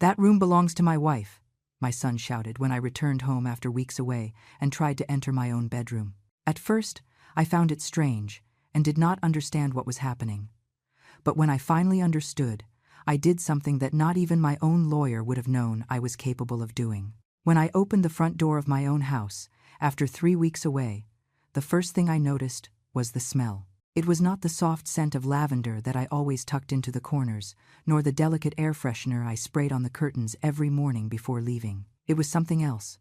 "That room belongs to my wife," my son shouted when I returned home after weeks away and tried to enter my own bedroom. At first, I found it strange and did not understand what was happening. But when I finally understood, I did something that not even my own lawyer would have known I was capable of doing. When I opened the front door of my own house, after 3 weeks away, the first thing I noticed was the smell. It was not the soft scent of lavender that I always tucked into the corners, nor the delicate air freshener I sprayed on the curtains every morning before leaving. It was something else.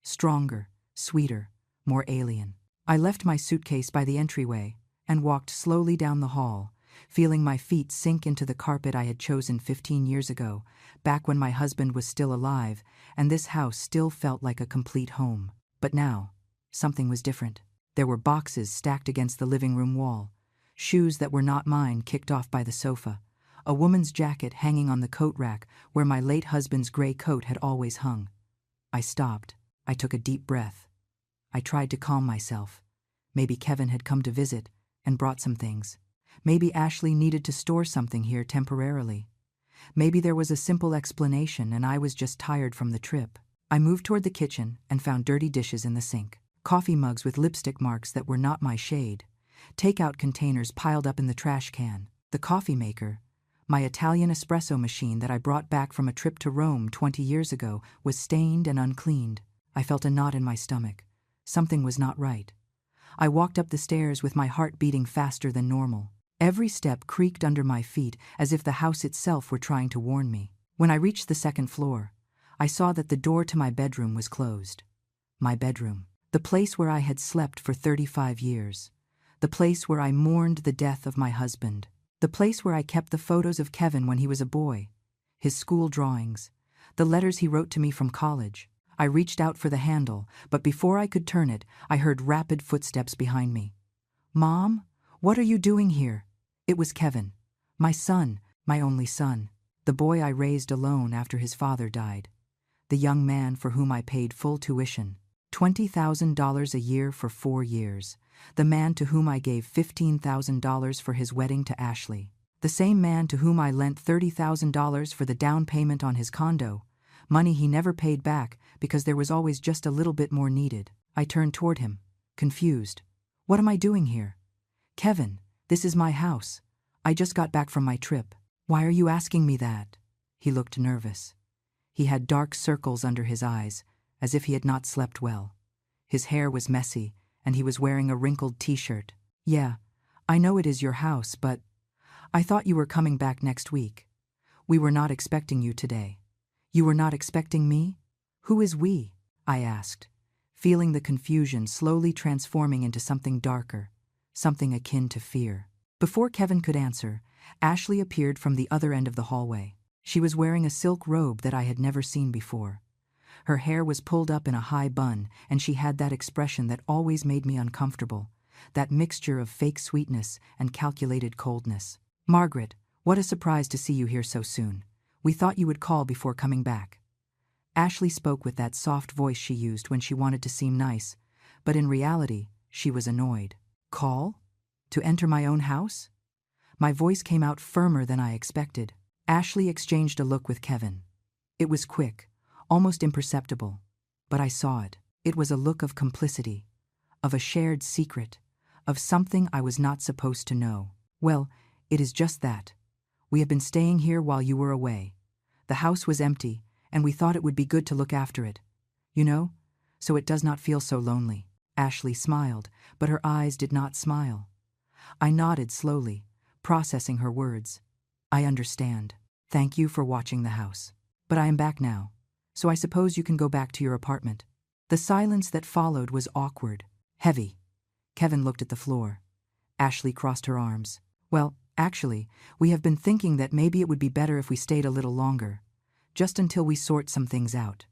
Stronger, sweeter, more alien. I left my suitcase by the entryway and walked slowly down the hall, feeling my feet sink into the carpet I had chosen 15 years ago, back when my husband was still alive, and this house still felt like a complete home. But now, something was different. There were boxes stacked against the living room wall, shoes that were not mine kicked off by the sofa, a woman's jacket hanging on the coat rack where my late husband's gray coat had always hung. I stopped. I took a deep breath. I tried to calm myself. Maybe Kevin had come to visit and brought some things. Maybe Ashley needed to store something here temporarily. Maybe there was a simple explanation and I was just tired from the trip. I moved toward the kitchen and found dirty dishes in the sink, coffee mugs with lipstick marks that were not my shade, takeout containers piled up in the trash can, the coffee maker. My Italian espresso machine that I brought back from a trip to Rome 20 years ago was stained and uncleaned. I felt a knot in my stomach. Something was not right. I walked up the stairs with my heart beating faster than normal. Every step creaked under my feet as if the house itself were trying to warn me. When I reached the second floor, I saw that the door to my bedroom was closed. My bedroom. The place where I had slept for 35 years. The place where I mourned the death of my husband. The place where I kept the photos of Kevin when he was a boy. His school drawings. The letters he wrote to me from college. I reached out for the handle, but before I could turn it, I heard rapid footsteps behind me. "Mom, what are you doing here?" It was Kevin. My son, my only son. The boy I raised alone after his father died. The young man for whom I paid full tuition. $20,000 a year for 4 years. The man to whom I gave $15,000 for his wedding to Ashley. The same man to whom I lent $30,000 for the down payment on his condo. Money he never paid back because there was always just a little bit more needed. I turned toward him, confused. "What am I doing here?" "Kevin, this is my house. I just got back from my trip." "Why are you asking me that?" He looked nervous. He had dark circles under his eyes, as if he had not slept well. His hair was messy, and he was wearing a wrinkled t-shirt. "Yeah, I know it is your house, but I thought you were coming back next week. We were not expecting you today." "You were not expecting me? Who is we?" I asked, feeling the confusion slowly transforming into something darker, something akin to fear. Before Kevin could answer, Ashley appeared from the other end of the hallway. She was wearing a silk robe that I had never seen before. Her hair was pulled up in a high bun, and she had that expression that always made me uncomfortable, that mixture of fake sweetness and calculated coldness. "Margaret, what a surprise to see you here so soon. We thought you would call before coming back." Ashley spoke with that soft voice she used when she wanted to seem nice, but in reality, she was annoyed. "Call? To enter my own house?" My voice came out firmer than I expected. Ashley exchanged a look with Kevin. It was quick, almost imperceptible, but I saw it. It was a look of complicity, of a shared secret, of something I was not supposed to know. "Well, it is just that. We have been staying here while you were away. The house was empty, and we thought it would be good to look after it. You know, so it does not feel so lonely." Ashley smiled, but her eyes did not smile. I nodded slowly, processing her words. "I understand. Thank you for watching the house. But I am back now, so I suppose you can go back to your apartment." The silence that followed was awkward, heavy. Kevin looked at the floor. Ashley crossed her arms. "Well, actually, we have been thinking that maybe it would be better if we stayed a little longer, just until we sort some things out."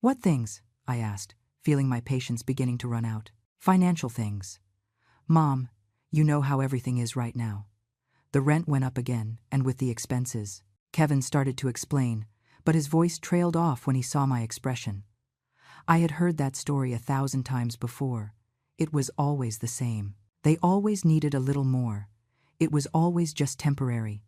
"What things?" I asked, feeling my patience beginning to run out. "Financial things. Mom, you know how everything is right now. The rent went up again, and with the expenses." Kevin started to explain, but his voice trailed off when he saw my expression. I had heard that story 1,000 times before. It was always the same. They always needed a little more. It was always just temporary.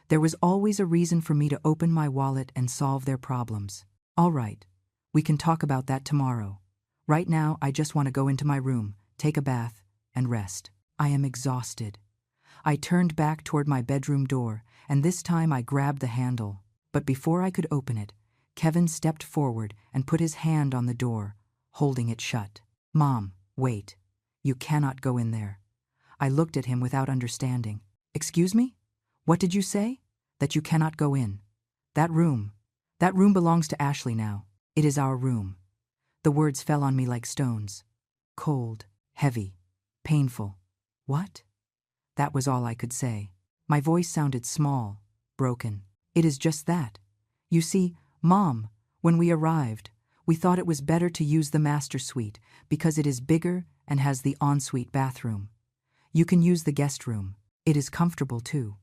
There was always a reason for me to open my wallet and solve their problems. All right, we can talk about that tomorrow. Right now, I just want to go into my room, take a bath, and rest. I am exhausted. I turned back toward my bedroom door, and this time I grabbed the handle. But before I could open it, Kevin stepped forward and put his hand on the door, holding it shut. Mom, wait. You cannot go in there. I looked at him without understanding. Excuse me? What did you say? That you cannot go in. That room belongs to Ashley now. It is our room. The words fell on me like stones. Cold, heavy, painful. What? That was all I could say. My voice sounded small, broken. It is just that. You see, Mom, when we arrived, we thought it was better to use the master suite because it is bigger and has the ensuite bathroom. You can use the guest room. It is comfortable too.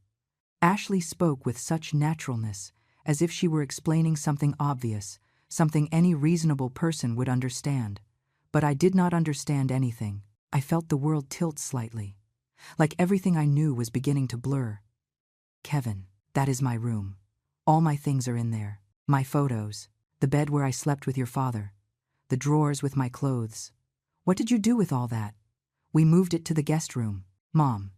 Ashley spoke with such naturalness, as if she were explaining something obvious, something any reasonable person would understand. But I did not understand anything. I felt the world tilt slightly. Like everything I knew was beginning to blur. Kevin, that is my room. All my things are in there. My photos, the bed where I slept with your father, the drawers with my clothes. What did you do with all that? We moved it to the guest room. Mom,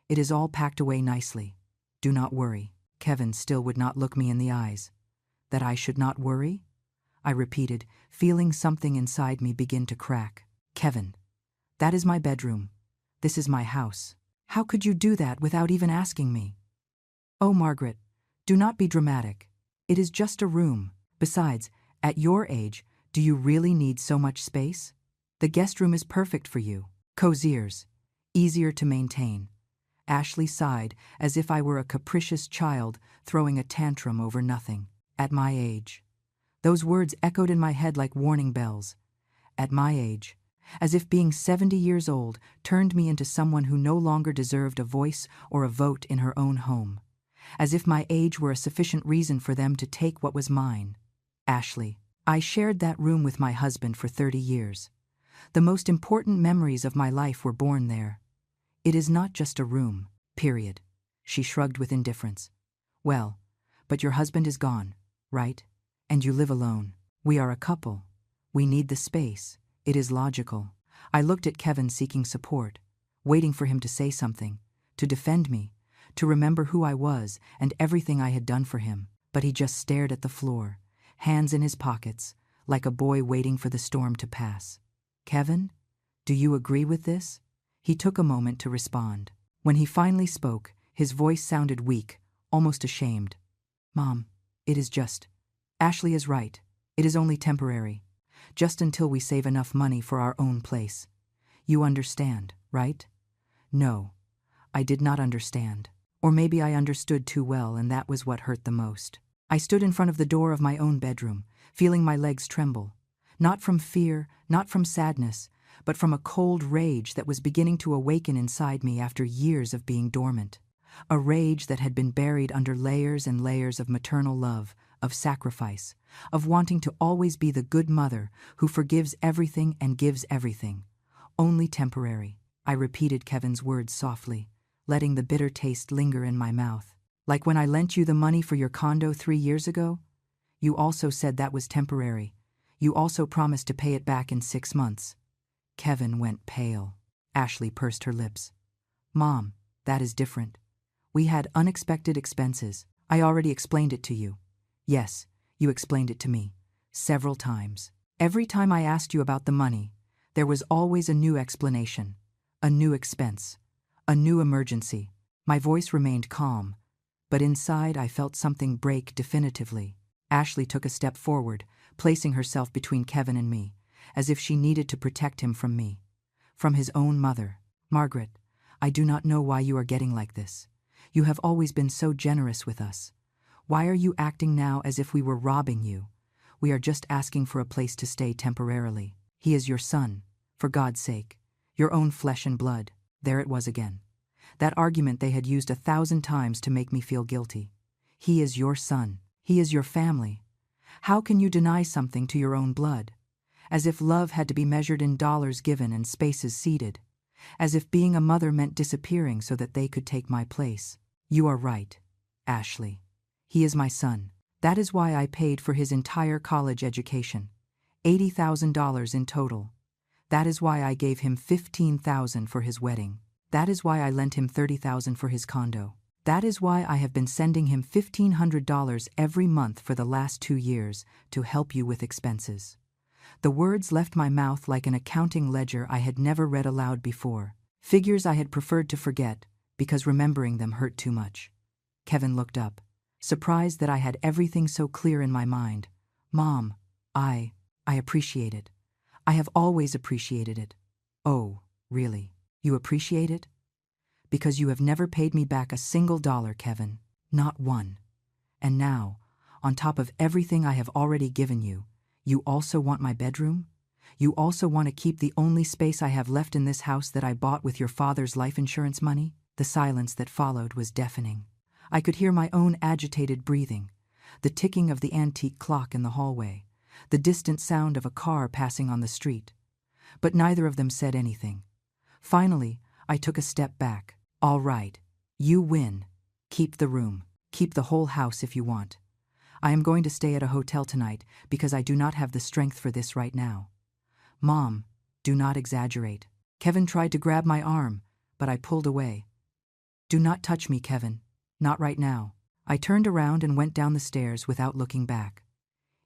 it is all packed away nicely. Do not worry. Kevin still would not look me in the eyes. That I should not worry? I repeated, feeling something inside me begin to crack. Kevin, that is my bedroom. This is my house. How could you do that without even asking me? Oh, Margaret, do not be dramatic. It is just a room. Besides, at your age, do you really need so much space? The guest room is perfect for you. Coziers, easier to maintain. Ashley sighed as if I were a capricious child throwing a tantrum over nothing. At my age. Those words echoed in my head like warning bells. At my age. As if being 70 years old turned me into someone who no longer deserved a voice or a vote in her own home. As if my age were a sufficient reason for them to take what was mine. Ashley, I shared that room with my husband for 30 years. The most important memories of my life were born there. It is not just a room, period. She shrugged with indifference. Well, but your husband is gone, right? And you live alone. We are a couple. We need the space. It is logical. I looked at Kevin seeking support, waiting for him to say something, to defend me, to remember who I was and everything I had done for him. But he just stared at the floor, hands in his pockets, like a boy waiting for the storm to pass. Kevin, do you agree with this? He took a moment to respond. When he finally spoke, his voice sounded weak, almost ashamed. Mom, it is just. Ashley is right. It is only temporary. Just until we save enough money for our own place. You understand, right? No, I did not understand. Or maybe I understood too well, and that was what hurt the most. I stood in front of the door of my own bedroom, feeling my legs tremble. Not from fear, not from sadness, but from a cold rage that was beginning to awaken inside me after years of being dormant. A rage that had been buried under layers and layers of maternal love, of sacrifice, of wanting to always be the good mother who forgives everything and gives everything. Only temporary. I repeated Kevin's words softly, letting the bitter taste linger in my mouth. Like when I lent you the money for your condo 3 years ago? You also said that was temporary. You also promised to pay it back in 6 months. Kevin went pale. Ashley pursed her lips. Mom, that is different. We had unexpected expenses. I already explained it to you. Yes, you explained it to me. Several times. Every time I asked you about the money, there was always a new explanation, a new expense, a new emergency. My voice remained calm, but inside I felt something break definitively. Ashley took a step forward, placing herself between Kevin and me, as if she needed to protect him from me, from his own mother. Margaret, I do not know why you are getting like this. You have always been so generous with us. Why are you acting now as if we were robbing you? We are just asking for a place to stay temporarily. He is your son, for God's sake, your own flesh and blood. There it was again. That argument they had used 1,000 times to make me feel guilty. He is your son. He is your family. How can you deny something to your own blood? As if love had to be measured in dollars given and spaces ceded. As if being a mother meant disappearing so that they could take my place. You are right. Ashley. He is my son. That is why I paid for his entire college education. $80,000 in total. That is why I gave him $15,000 for his wedding. That is why I lent him $30,000 for his condo. That is why I have been sending him $1,500 every month for the last 2 years to help you with expenses. The words left my mouth like an accounting ledger I had never read aloud before. Figures I had preferred to forget, because remembering them hurt too much. Kevin looked up, surprised that I had everything so clear in my mind. Mom, I appreciate it. I have always appreciated it. Oh, really? You appreciate it? Because you have never paid me back a single dollar, Kevin. Not one. And now, on top of everything I have already given you, you also want my bedroom? You also want to keep the only space I have left in this house that I bought with your father's life insurance money? The silence that followed was deafening. I could hear my own agitated breathing, the ticking of the antique clock in the hallway, the distant sound of a car passing on the street. But neither of them said anything. Finally, I took a step back. All right, you win. Keep the room. Keep the whole house if you want. I am going to stay at a hotel tonight because I do not have the strength for this right now. Mom, do not exaggerate. Kevin tried to grab my arm, but I pulled away. Do not touch me, Kevin. Not right now. I turned around and went down the stairs without looking back.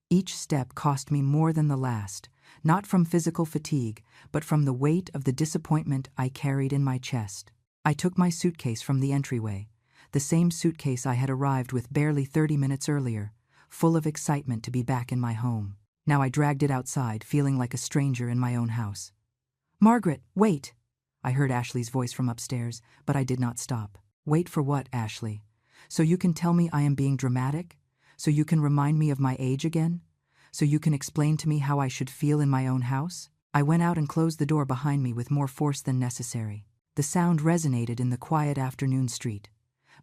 Each step cost me more than the last, not from physical fatigue, but from the weight of the disappointment I carried in my chest. I took my suitcase from the entryway, the same suitcase I had arrived with barely 30 minutes earlier, full of excitement to be back in my home. Now I dragged it outside, feeling like a stranger in my own house. Margaret, wait! I heard Ashley's voice from upstairs, but I did not stop. Wait for what, Ashley? So you can tell me I am being dramatic? So you can remind me of my age again? So you can explain to me how I should feel in my own house? I went out and closed the door behind me with more force than necessary. The sound resonated in the quiet afternoon street.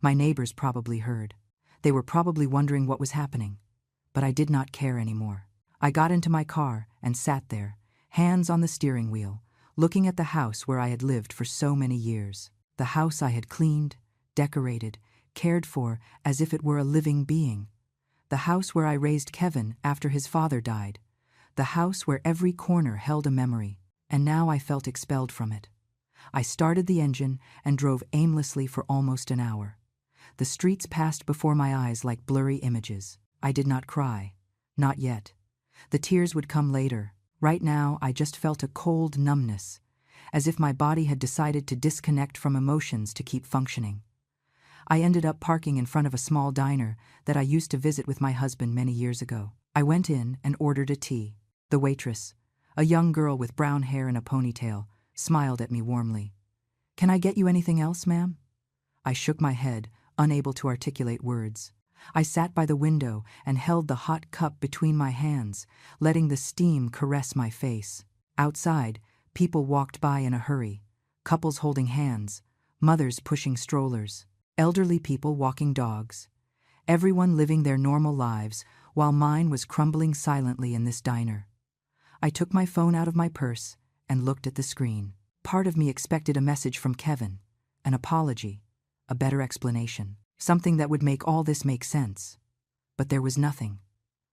My neighbors probably heard. They were probably wondering what was happening. But I did not care anymore. I got into my car and sat there, hands on the steering wheel, looking at the house where I had lived for so many years. The house I had cleaned, decorated, cared for as if it were a living being. The house where I raised Kevin after his father died. The house where every corner held a memory. And now I felt expelled from it. I started the engine and drove aimlessly for almost an hour. The streets passed before my eyes like blurry images. I did not cry. Not yet. The tears would come later. Right now, I just felt a cold numbness, as if my body had decided to disconnect from emotions to keep functioning. I ended up parking in front of a small diner that I used to visit with my husband many years ago. I went in and ordered a tea. The waitress, a young girl with brown hair and a ponytail, smiled at me warmly. "Can I get you anything else, ma'am?" I shook my head, unable to articulate words. I sat by the window and held the hot cup between my hands, letting the steam caress my face. Outside, people walked by in a hurry, couples holding hands, mothers pushing strollers, elderly people walking dogs. Everyone living their normal lives, while mine was crumbling silently in this diner. I took my phone out of my purse and looked at the screen. Part of me expected a message from Kevin, an apology, a better explanation. Something that would make all this make sense. But there was nothing.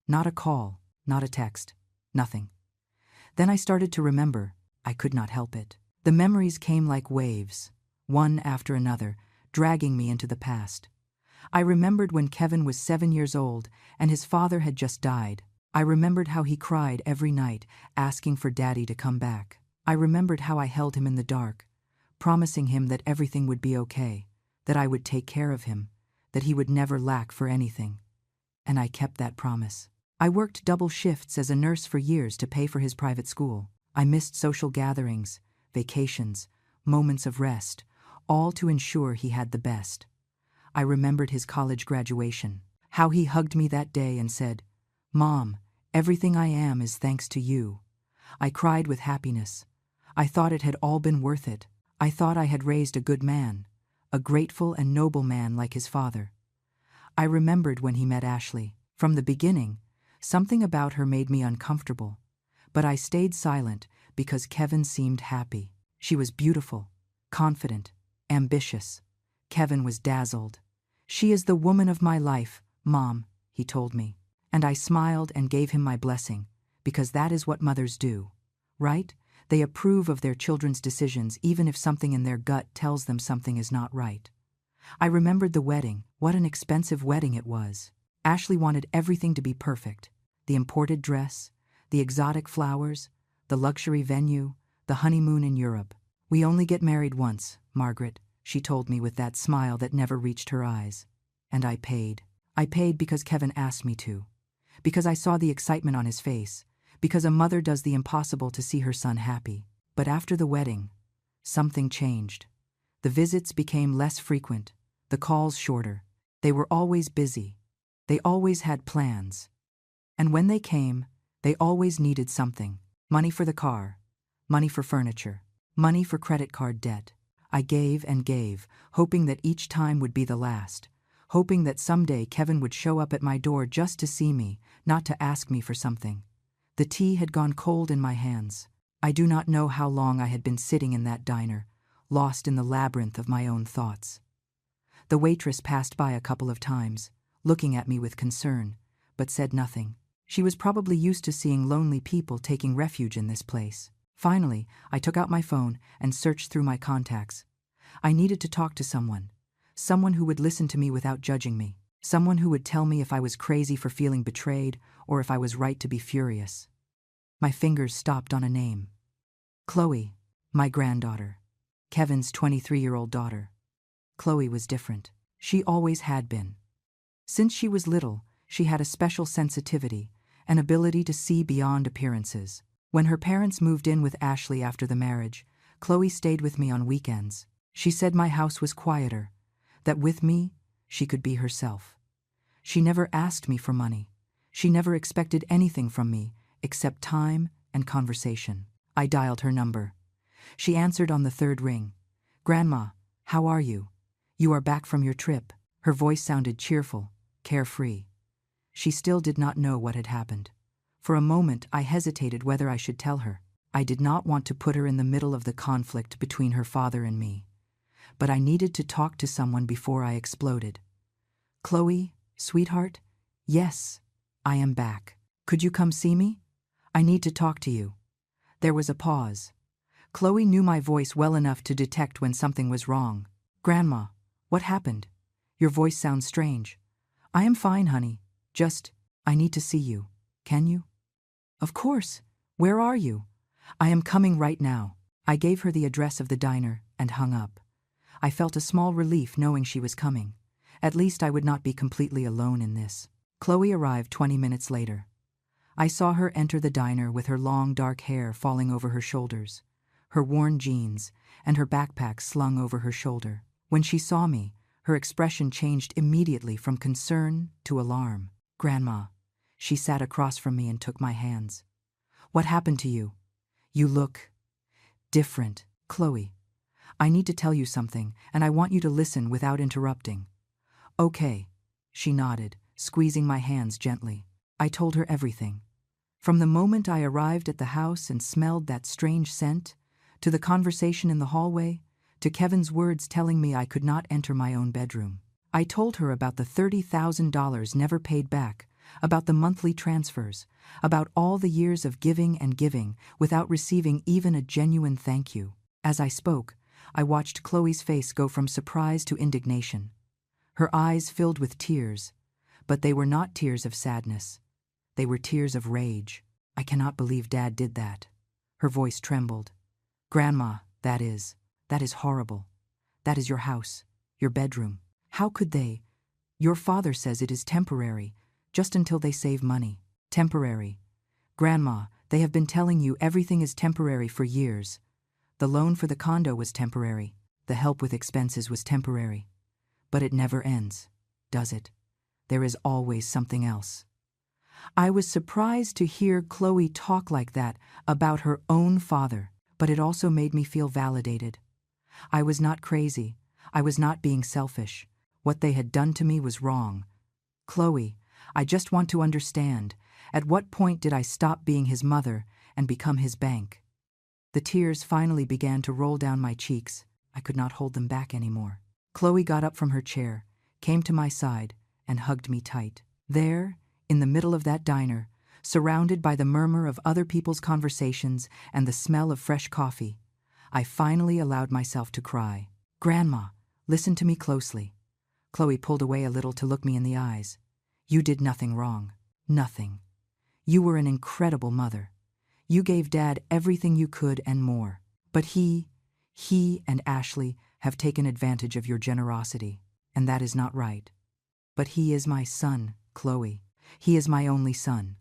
Not a call, not a text, nothing. Then I started to remember. I could not help it. The memories came like waves, one after another, dragging me into the past. I remembered when Kevin was 7 years old and his father had just died. I remembered how he cried every night, asking for Daddy to come back. I remembered how I held him in the dark, promising him that everything would be okay, that I would take care of him, that he would never lack for anything. And I kept that promise. I worked double shifts as a nurse for years to pay for his private school. I missed social gatherings, vacations, moments of rest, all to ensure he had the best. I remembered his college graduation, how he hugged me that day and said, "Mom, everything I am is thanks to you." I cried with happiness. I thought it had all been worth it. I thought I had raised a good man, a grateful and noble man like his father. I remembered when he met Ashley. From the beginning, something about her made me uncomfortable, but I stayed silent because Kevin seemed happy. She was beautiful, confident, ambitious. Kevin was dazzled. "She is the woman of my life, Mom," he told me. And I smiled and gave him my blessing, because that is what mothers do, right? They approve of their children's decisions even if something in their gut tells them something is not right. I remembered the wedding. What an expensive wedding it was. Ashley wanted everything to be perfect. The imported dress, the exotic flowers, the luxury venue, the honeymoon in Europe. "We only get married once, Margaret," she told me with that smile that never reached her eyes. And I paid. I paid because Kevin asked me to. Because I saw the excitement on his face. Because a mother does the impossible to see her son happy. But after the wedding, something changed. The visits became less frequent, the calls shorter. They were always busy. They always had plans. And when they came, they always needed something. Money for the car, money for furniture, money for credit card debt. I gave and gave, hoping that each time would be the last, hoping that someday Kevin would show up at my door just to see me, not to ask me for something. The tea had gone cold in my hands. I do not know how long I had been sitting in that diner, lost in the labyrinth of my own thoughts. The waitress passed by a couple of times, looking at me with concern, but said nothing. She was probably used to seeing lonely people taking refuge in this place. Finally, I took out my phone and searched through my contacts. I needed to talk to someone. Someone who would listen to me without judging me. Someone who would tell me if I was crazy for feeling betrayed or if I was right to be furious. My fingers stopped on a name. Chloe, my granddaughter. Kevin's 23-year-old daughter. Chloe was different. She always had been. Since she was little, she had a special sensitivity, an ability to see beyond appearances. When her parents moved in with Ashley after the marriage, Chloe stayed with me on weekends. She said my house was quieter, that with me, she could be herself. She never asked me for money. She never expected anything from me except time and conversation. I dialed her number. She answered on the third ring. "Grandma, how are you? You are back from your trip." Her voice sounded cheerful, carefree. She still did not know what had happened. For a moment, I hesitated whether I should tell her. I did not want to put her in the middle of the conflict between her father and me. But I needed to talk to someone before I exploded. "Chloe, sweetheart? Yes, I am back. Could you come see me? I need to talk to you." There was a pause. Chloe knew my voice well enough to detect when something was wrong. "Grandma, what happened? Your voice sounds strange." "I am fine, honey. Just, I need to see you. Can you?" "Of course. Where are you?" "I am coming right now." I gave her the address of the diner and hung up. I felt a small relief knowing she was coming. At least I would not be completely alone in this. Chloe arrived 20 minutes later. I saw her enter the diner with her long dark hair falling over her shoulders, her worn jeans, and her backpack slung over her shoulder. When she saw me, her expression changed immediately from concern to alarm. "Grandma." She sat across from me and took my hands. "What happened to you? You look different." "Chloe, I need to tell you something, and I want you to listen without interrupting." "Okay," she nodded, squeezing my hands gently. I told her everything. From the moment I arrived at the house and smelled that strange scent, to the conversation in the hallway, to Kevin's words telling me I could not enter my own bedroom. I told her about the $30,000 never paid back, about the monthly transfers, about all the years of giving and giving without receiving even a genuine thank you. As I spoke, I watched Chloe's face go from surprise to indignation. Her eyes filled with tears, but they were not tears of sadness. They were tears of rage. "I cannot believe Dad did that." Her voice trembled. "Grandma, that is horrible. That is your house, your bedroom. How could they? Your father says it is temporary, just until they save money." "Temporary. Grandma, they have been telling you everything is temporary for years. The loan for the condo was temporary. The help with expenses was temporary. But it never ends, does it? There is always something else." I was surprised to hear Chloe talk like that about her own father, but it also made me feel validated. I was not crazy. I was not being selfish. What they had done to me was wrong. "Chloe, I just want to understand. At what point did I stop being his mother and become his bank?" The tears finally began to roll down my cheeks. I could not hold them back anymore. Chloe got up from her chair, came to my side, and hugged me tight. There, in the middle of that diner, surrounded by the murmur of other people's conversations and the smell of fresh coffee, I finally allowed myself to cry. "Grandma, listen to me closely." Chloe pulled away a little to look me in the eyes. "You did nothing wrong. Nothing. You were an incredible mother. You gave Dad everything you could and more. But he and Ashley have taken advantage of your generosity, and that is not right. But he is my son, Chloe. He is my only son.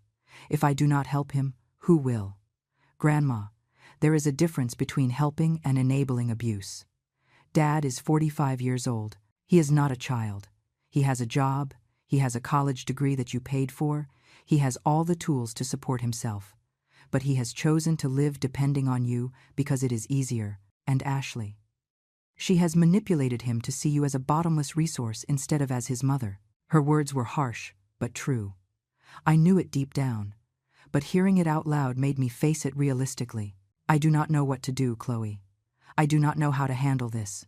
If I do not help him, who will? Grandma, there is a difference between helping and enabling abuse. Dad is 45 years old. He is not a child. He has a job. He has a college degree that you paid for. He has all the tools to support himself. But he has chosen to live depending on you because it is easier, and Ashley. She has manipulated him to see you as a bottomless resource instead of as his mother." Her words were harsh, but true. I knew it deep down, but hearing it out loud made me face it realistically. "I do not know what to do, Chloe. I do not know how to handle this."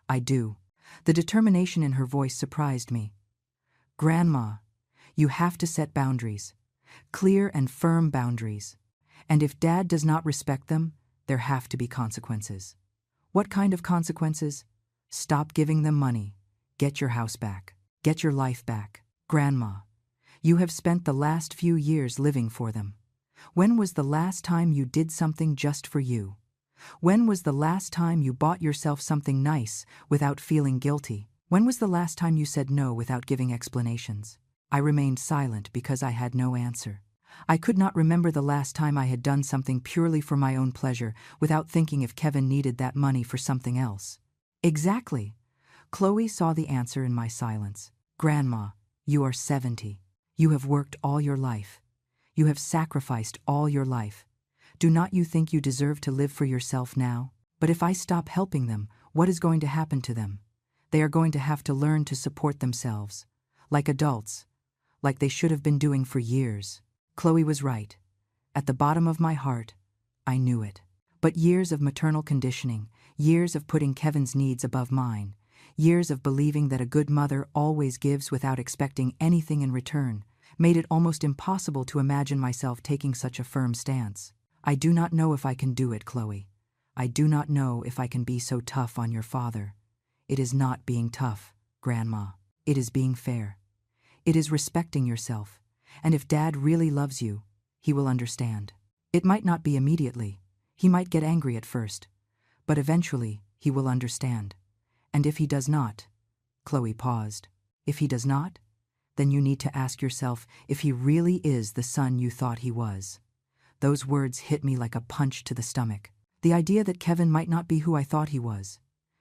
"I do." The determination in her voice surprised me. "Grandma, you have to set boundaries. Clear and firm boundaries. And if Dad does not respect them, there have to be consequences." "What kind of consequences?" "Stop giving them money. Get your house back. Get your life back. Grandma, you have spent the last few years living for them. When was the last time you did something just for you? When was the last time you bought yourself something nice without feeling guilty? When was the last time you said no without giving explanations?" I remained silent because I had no answer. I could not remember the last time I had done something purely for my own pleasure without thinking if Kevin needed that money for something else. "Exactly." Chloe saw the answer in my silence. "Grandma, you are 70. You have worked all your life. You have sacrificed all your life. Do not you think you deserve to live for yourself now? But if I stop helping them, what is going to happen to them? They are going to have to learn to support themselves, like adults, like they should have been doing for years." Chloe was right. At the bottom of my heart, I knew it. But years of maternal conditioning, years of putting Kevin's needs above mine, years of believing that a good mother always gives without expecting anything in return, made it almost impossible to imagine myself taking such a firm stance. "I do not know if I can do it, Chloe. I do not know if I can be so tough on your father. It is not being tough, Grandma. It is being fair. It is respecting yourself. And if Dad really loves you, he will understand. It might not be immediately. He might get angry at first. But eventually, he will understand. And if he does not," Chloe paused, "if he does not, then you need to ask yourself if he really is the son you thought he was." Those words hit me like a punch to the stomach. The idea that Kevin might not be who I thought he was,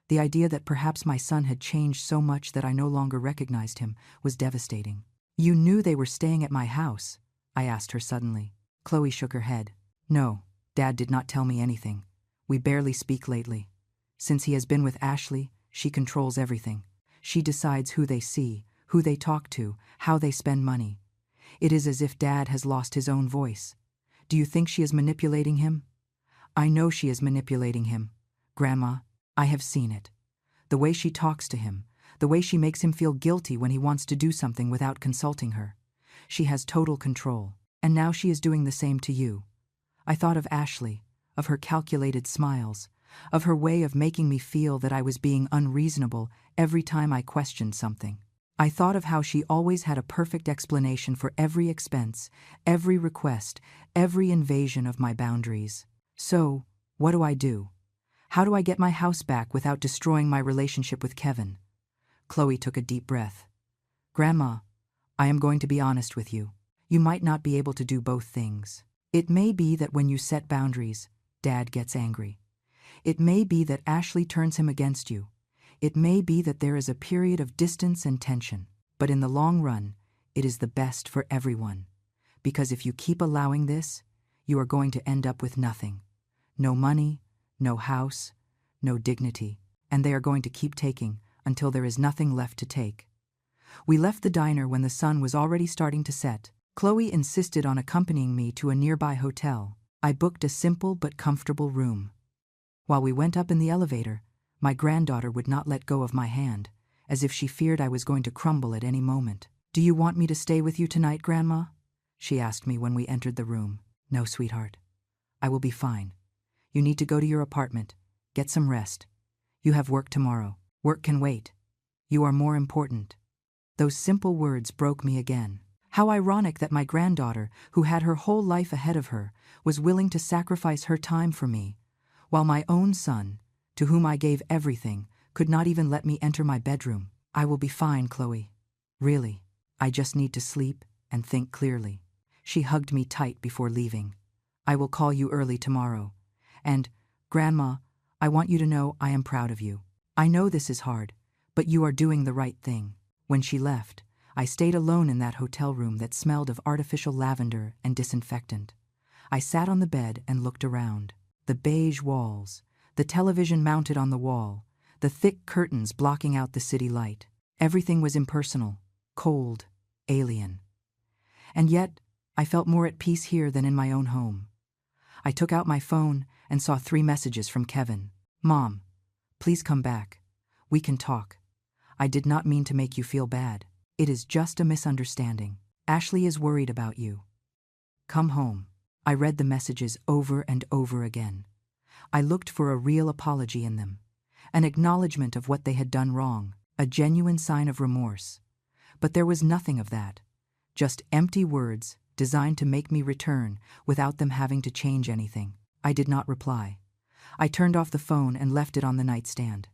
the idea that perhaps my son had changed so much that I no longer recognized him, was devastating. "You knew they were staying at my house?" I asked her suddenly. Chloe shook her head. "No, Dad did not tell me anything. We barely speak lately. Since he has been with Ashley, she controls everything. She decides who they see, who they talk to, how they spend money. It is as if Dad has lost his own voice. Do you think she is manipulating him?" "I know she is manipulating him. Grandma, I have seen it. The way she talks to him, the way she makes him feel guilty when he wants to do something without consulting her. She has total control, and now she is doing the same to you." I thought of Ashley, of her calculated smiles, of her way of making me feel that I was being unreasonable every time I questioned something. I thought of how she always had a perfect explanation for every expense, every request, every invasion of my boundaries. So, what do I do? How do I get my house back without destroying my relationship with Kevin? Chloe took a deep breath. "Grandma, I am going to be honest with you. You might not be able to do both things. It may be that when you set boundaries, Dad gets angry. It may be that Ashley turns him against you. It may be that there is a period of distance and tension. But in the long run, it is the best for everyone. Because if you keep allowing this, you are going to end up with nothing. No money, no house, no dignity. And they are going to keep taking until there is nothing left to take." We left the diner when the sun was already starting to set. Chloe insisted on accompanying me to a nearby hotel. I booked a simple but comfortable room. While we went up in the elevator, my granddaughter would not let go of my hand, as if she feared I was going to crumble at any moment. "Do you want me to stay with you tonight, Grandma?" she asked me when we entered the room. "No, sweetheart. I will be fine. You need to go to your apartment. Get some rest. You have work tomorrow. Work can wait. You are more important." Those simple words broke me again. How ironic that my granddaughter, who had her whole life ahead of her, was willing to sacrifice her time for me, while my own son, to whom I gave everything, could not even let me enter my bedroom. "I will be fine, Chloe. Really. I just need to sleep and think clearly." She hugged me tight before leaving. "I will call you early tomorrow. And, Grandma, I want you to know I am proud of you. I know this is hard, but you are doing the right thing." When she left, I stayed alone in that hotel room that smelled of artificial lavender and disinfectant. I sat on the bed and looked around. The beige walls, the television mounted on the wall, the thick curtains blocking out the city light. Everything was impersonal, cold, alien. And yet, I felt more at peace here than in my own home. I took out my phone and saw 3 messages from Kevin. "Mom, please come back. We can talk. I did not mean to make you feel bad. It is just a misunderstanding. Ashley is worried about you. Come home." I read the messages over and over again. I looked for a real apology in them, an acknowledgement of what they had done wrong, a genuine sign of remorse. But there was nothing of that, just empty words designed to make me return without them having to change anything. I did not reply. I turned off the phone and left it on the nightstand.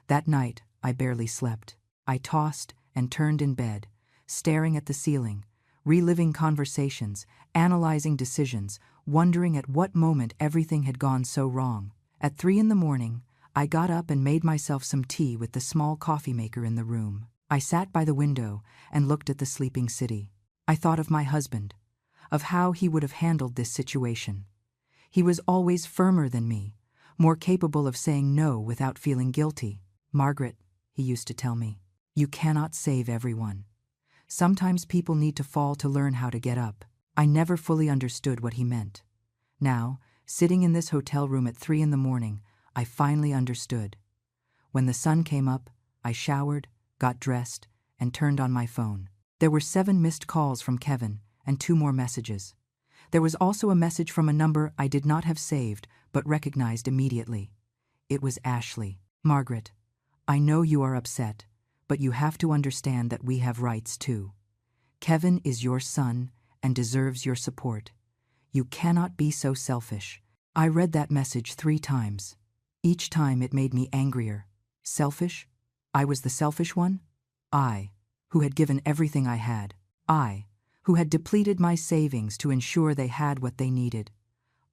That night, I barely slept. I tossed and turned in bed, staring at the ceiling, reliving conversations, analyzing decisions, wondering at what moment everything had gone so wrong. At 3 a.m, I got up and made myself some tea with the small coffee maker in the room. I sat by the window and looked at the sleeping city. I thought of my husband, of how he would have handled this situation. He was always firmer than me, more capable of saying no without feeling guilty. "Margaret," he used to tell me, "you cannot save everyone. Sometimes people need to fall to learn how to get up." I never fully understood what he meant. Now, sitting in this hotel room at 3 a.m, I finally understood. When the sun came up, I showered, got dressed, and turned on my phone. There were 7 missed calls from Kevin and 2 more messages. There was also a message from a number I did not have saved but recognized immediately. It was Ashley. "Margaret, I know you are upset, but you have to understand that we have rights too. Kevin is your son and deserves your support. You cannot be so selfish." I read that message 3 times. Each time it made me angrier. Selfish? I was the selfish one? I, who had given everything I had. I, who had depleted my savings to ensure they had what they needed.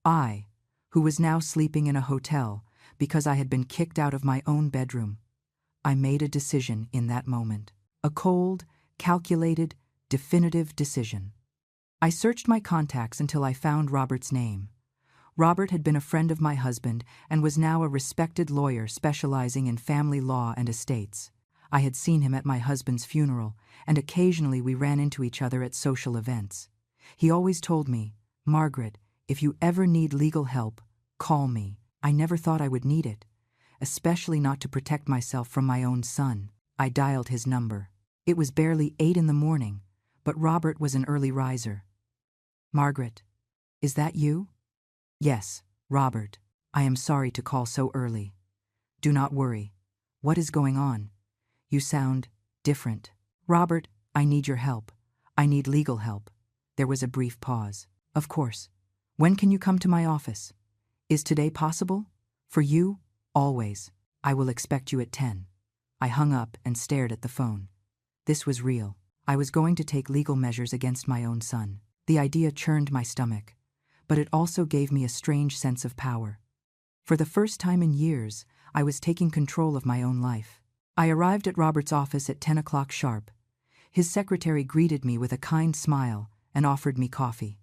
I, who was now sleeping in a hotel because I had been kicked out of my own bedroom. I made a decision in that moment. A cold, calculated, definitive decision. I searched my contacts until I found Robert's name. Robert had been a friend of my husband and was now a respected lawyer specializing in family law and estates. I had seen him at my husband's funeral, and occasionally we ran into each other at social events. He always told me, "Margaret, if you ever need legal help, call me." I never thought I would need it, especially not to protect myself from my own son. I dialed his number. It was barely 8 a.m, but Robert was an early riser. "Margaret, is that you?" "Yes, Robert. I am sorry to call so early." "Do not worry. What is going on? You sound different." "Robert, I need your help. I need legal help." There was a brief pause. "Of course. When can you come to my office? Is today possible? For you, always. I will expect you at 10. I hung up and stared at the phone. This was real. I was going to take legal measures against my own son. The idea churned my stomach, but it also gave me a strange sense of power. For the first time in years, I was taking control of my own life. I arrived at Robert's office at 10 o'clock sharp. His secretary greeted me with a kind smile and offered me coffee.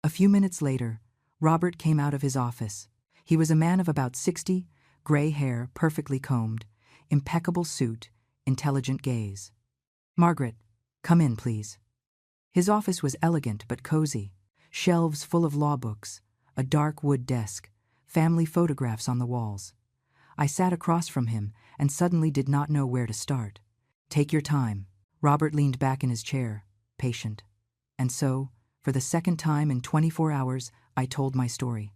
A few minutes later, Robert came out of his office. He was a man of about 60, gray hair perfectly combed, impeccable suit, intelligent gaze. "Margaret, come in, please." His office was elegant but cozy. Shelves full of law books, a dark wood desk, family photographs on the walls. I sat across from him and suddenly did not know where to start. Take your time. Robert leaned back in his chair, patient. And so, for the second time in 24 hours, I told my story.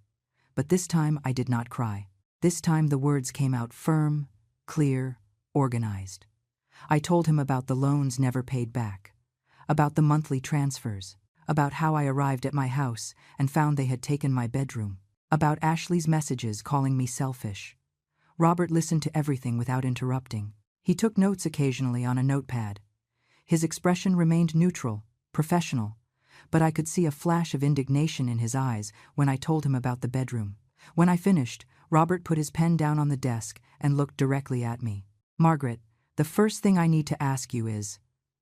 But this time I did not cry. This time the words came out firm, clear, organized. I told him about the loans never paid back, about the monthly transfers, about how I arrived at my house and found they had taken my bedroom, about Ashley's messages calling me selfish. Robert listened to everything without interrupting. He took notes occasionally on a notepad. His expression remained neutral, professional, but I could see a flash of indignation in his eyes when I told him about the bedroom. When I finished, Robert put his pen down on the desk and looked directly at me. Margaret, the first thing I need to ask you is,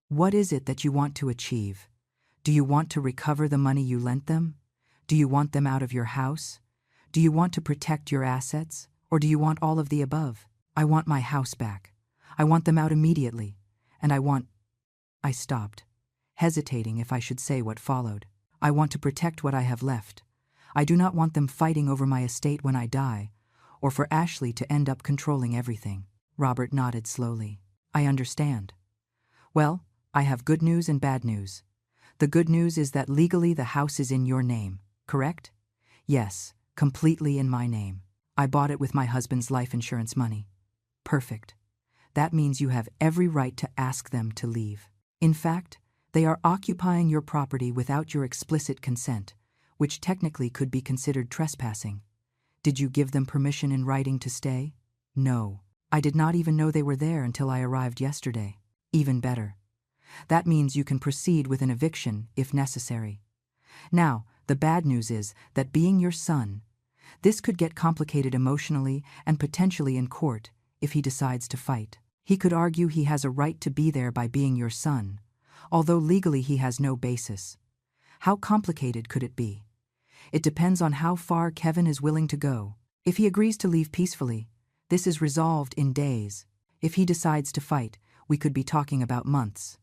what is it that you want to achieve? Do you want to recover the money you lent them? Do you want them out of your house? Do you want to protect your assets? Or do you want all of the above? I want my house back. I want them out immediately. And I stopped, hesitating if I should say what followed. I want to protect what I have left. I do not want them fighting over my estate when I die, or for Ashley to end up controlling everything. Robert nodded slowly. I understand. Well, I have good news and bad news. The good news is that legally the house is in your name, correct? Yes, completely in my name. I bought it with my husband's life insurance money. Perfect. That means you have every right to ask them to leave. In fact, they are occupying your property without your explicit consent, which technically could be considered trespassing. Did you give them permission in writing to stay? No. I did not even know they were there until I arrived yesterday. Even better. That means you can proceed with an eviction if necessary. Now, the bad news is that being your son, this could get complicated emotionally and potentially in court if he decides to fight. He could argue he has a right to be there by being your son, although legally he has no basis. How complicated could it be? It depends on how far Kevin is willing to go. If he agrees to leave peacefully, this is resolved in days. If he decides to fight, we could be talking about months.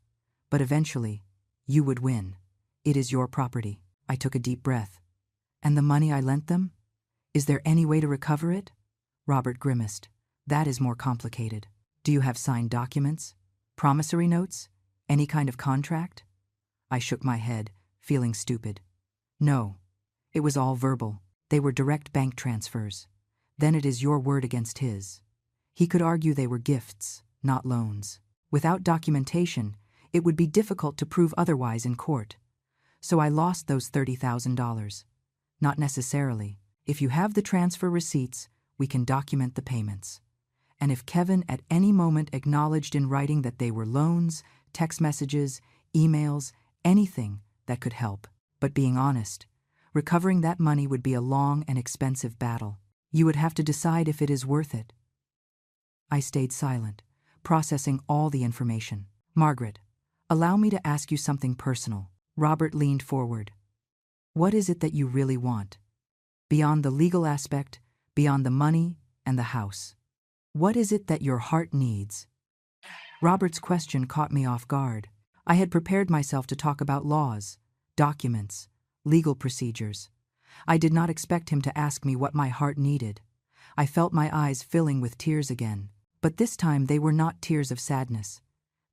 But eventually, you would win. It is your property. I took a deep breath. And the money I lent them? Is there any way to recover it? Robert grimaced. That is more complicated. Do you have signed documents? Promissory notes? Any kind of contract? I shook my head, feeling stupid. No. It was all verbal. They were direct bank transfers. Then it is your word against his. He could argue they were gifts, not loans. Without documentation, it would be difficult to prove otherwise in court. So I lost those $30,000. Not necessarily. If you have the transfer receipts, we can document the payments. And if Kevin at any moment acknowledged in writing that they were loans, text messages, emails, anything that could help. But being honest, recovering that money would be a long and expensive battle. You would have to decide if it is worth it. I stayed silent, processing all the information. Margaret, allow me to ask you something personal. Robert leaned forward. What is it that you really want? Beyond the legal aspect, beyond the money and the house. What is it that your heart needs? Robert's question caught me off guard. I had prepared myself to talk about laws, documents, legal procedures. I did not expect him to ask me what my heart needed. I felt my eyes filling with tears again. But this time they were not tears of sadness.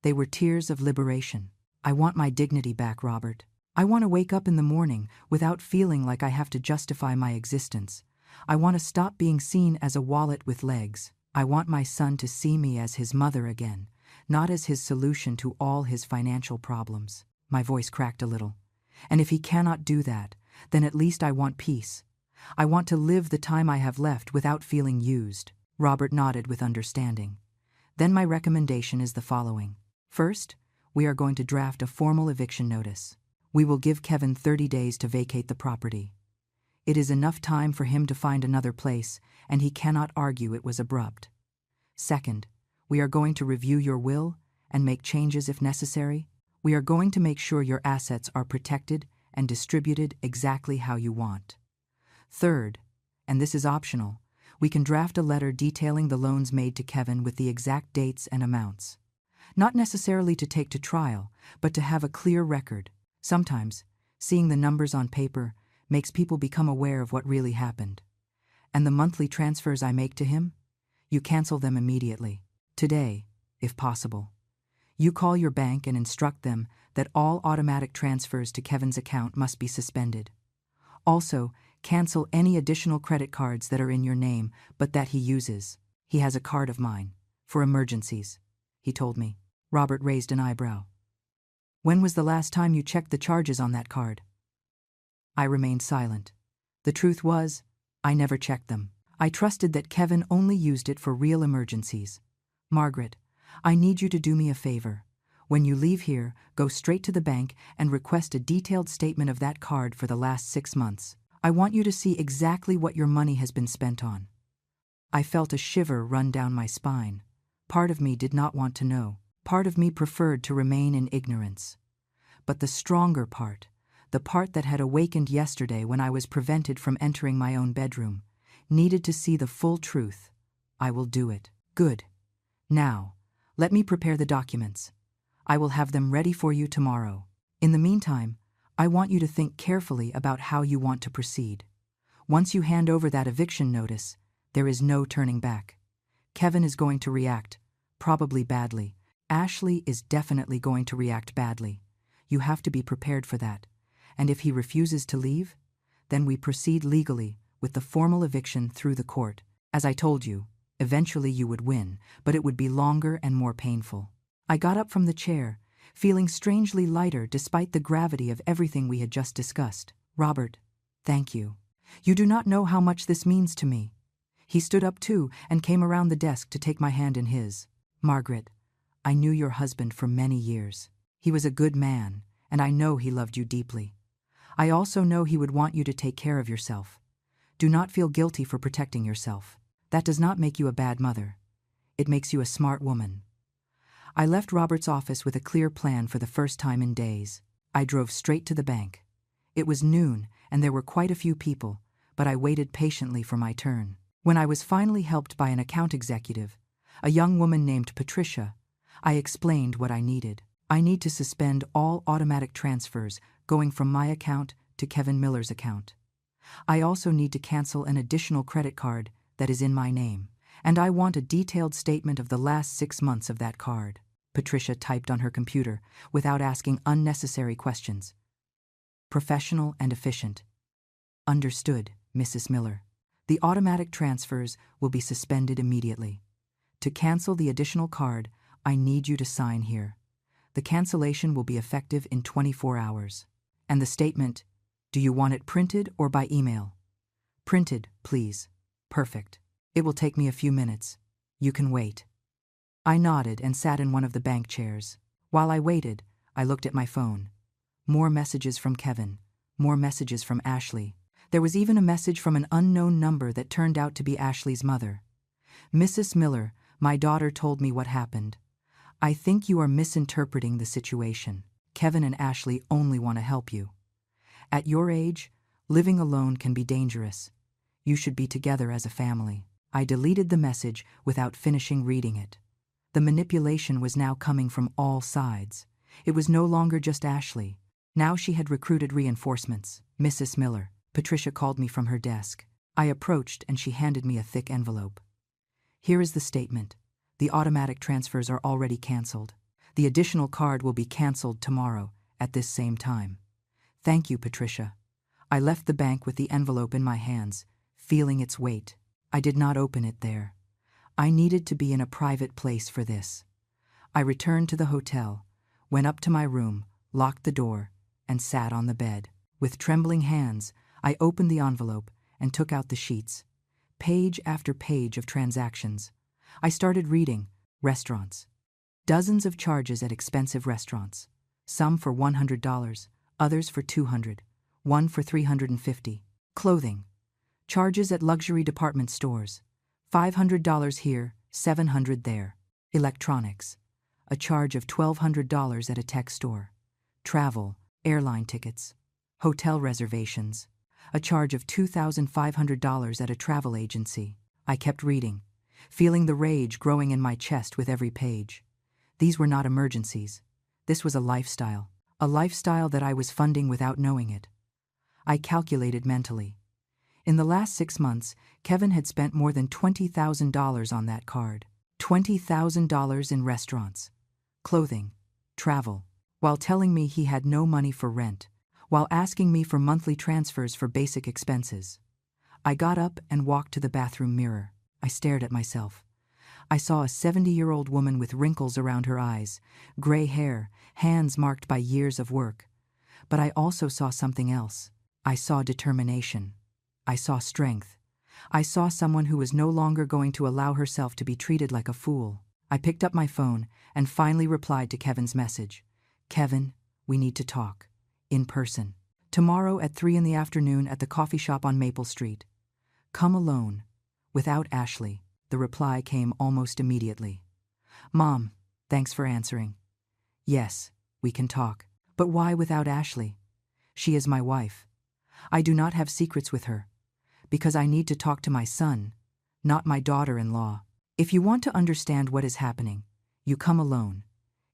They were tears of liberation. I want my dignity back, Robert. I want to wake up in the morning without feeling like I have to justify my existence. I want to stop being seen as a wallet with legs. I want my son to see me as his mother again, not as his solution to all his financial problems. My voice cracked a little. And if he cannot do that, then at least I want peace. I want to live the time I have left without feeling used. Robert nodded with understanding. Then my recommendation is the following. First, we are going to draft a formal eviction notice. We will give Kevin 30 days to vacate the property. It is enough time for him to find another place, and he cannot argue it was abrupt. Second, we are going to review your will and make changes if necessary. We are going to make sure your assets are protected and distributed exactly how you want. Third, and this is optional, we can draft a letter detailing the loans made to Kevin with the exact dates and amounts. Not necessarily to take to trial, but to have a clear record. Sometimes, seeing the numbers on paper makes people become aware of what really happened. And the monthly transfers I make to him? You cancel them immediately. Today, if possible. You call your bank and instruct them that all automatic transfers to Kevin's account must be suspended. Also, cancel any additional credit cards that are in your name but that he uses. He has a card of mine. For emergencies, he told me. Robert raised an eyebrow. When was the last time you checked the charges on that card? I remained silent. The truth was, I never checked them. I trusted that Kevin only used it for real emergencies. Margaret, I need you to do me a favor. When you leave here, go straight to the bank and request a detailed statement of that card for the last 6 months. I want you to see exactly what your money has been spent on. I felt a shiver run down my spine. Part of me did not want to know. Part of me preferred to remain in ignorance. But the stronger part, the part that had awakened yesterday when I was prevented from entering my own bedroom, needed to see the full truth. I will do it. Good. Now, let me prepare the documents. I will have them ready for you tomorrow. In the meantime, I want you to think carefully about how you want to proceed. Once you hand over that eviction notice, there is no turning back. Kevin is going to react, probably badly. Ashley is definitely going to react badly. You have to be prepared for that. And if he refuses to leave, then we proceed legally with the formal eviction through the court. As I told you, eventually you would win, but it would be longer and more painful. I got up from the chair, feeling strangely lighter despite the gravity of everything we had just discussed. Robert, thank you. You do not know how much this means to me. He stood up too and came around the desk to take my hand in his. Margaret, I knew your husband for many years. He was a good man, and I know he loved you deeply. I also know he would want you to take care of yourself. Do not feel guilty for protecting yourself. That does not make you a bad mother. It makes you a smart woman. I left Robert's office with a clear plan for the first time in days. I drove straight to the bank. It was noon, and there were quite a few people, but I waited patiently for my turn. When I was finally helped by an account executive, a young woman named Patricia, I explained what I needed. I need to suspend all automatic transfers going from my account to Kevin Miller's account. I also need to cancel an additional credit card that is in my name, and I want a detailed statement of the last 6 months of that card. Patricia typed on her computer without asking unnecessary questions. Professional and efficient. Understood, Mrs. Miller. The automatic transfers will be suspended immediately. To cancel the additional card, I need you to sign here. The cancellation will be effective in 24 hours. And the statement, do you want it printed or by email? Printed, please. Perfect. It will take me a few minutes. You can wait. I nodded and sat in one of the bank chairs. While I waited, I looked at my phone. More messages from Kevin. More messages from Ashley. There was even a message from an unknown number that turned out to be Ashley's mother. Mrs. Miller, my daughter told me what happened. I think you are misinterpreting the situation. Kevin and Ashley only want to help you. At your age, living alone can be dangerous. You should be together as a family. I deleted the message without finishing reading it. The manipulation was now coming from all sides. It was no longer just Ashley. Now she had recruited reinforcements. Mrs. Miller. Patricia called me from her desk. I approached and she handed me a thick envelope. Here is the statement. The automatic transfers are already canceled. The additional card will be canceled tomorrow at this same time. Thank you, Patricia. I left the bank with the envelope in my hands, feeling its weight. I did not open it there. I needed to be in a private place for this. I returned to the hotel, went up to my room, locked the door, and sat on the bed. With trembling hands, I opened the envelope and took out the sheets. Page after page of transactions. I started reading. Restaurants. Dozens of charges at expensive restaurants. Some for $100, others for $200, one for $350. Clothing. Charges at luxury department stores. $500 here, $700 there. Electronics. A charge of $1,200 at a tech store. Travel, airline tickets. Hotel reservations. A charge of $2,500 at a travel agency. I kept reading, feeling the rage growing in my chest with every page. These were not emergencies. This was a lifestyle that I was funding without knowing it. I calculated mentally. In the last 6 months, Kevin had spent more than $20,000 on that card. $20,000 in restaurants. clothing, travel, while telling me he had no money for rent, while asking me for monthly transfers for basic expenses. I got up and walked to the bathroom mirror. I stared at myself. I saw a 70-year-old woman with wrinkles around her eyes, gray hair, hands marked by years of work. But I also saw something else. I saw determination. I saw strength. I saw someone who was no longer going to allow herself to be treated like a fool. I picked up my phone and finally replied to Kevin's message. Kevin, we need to talk. In person. Tomorrow at 3 in the afternoon at the coffee shop on Maple Street. Come alone. Without Ashley. The reply came almost immediately. Mom, thanks for answering. Yes, we can talk. But why without Ashley? She is my wife. I do not have secrets with her. Because I need to talk to my son, not my daughter-in-law. If you want to understand what is happening, you come alone.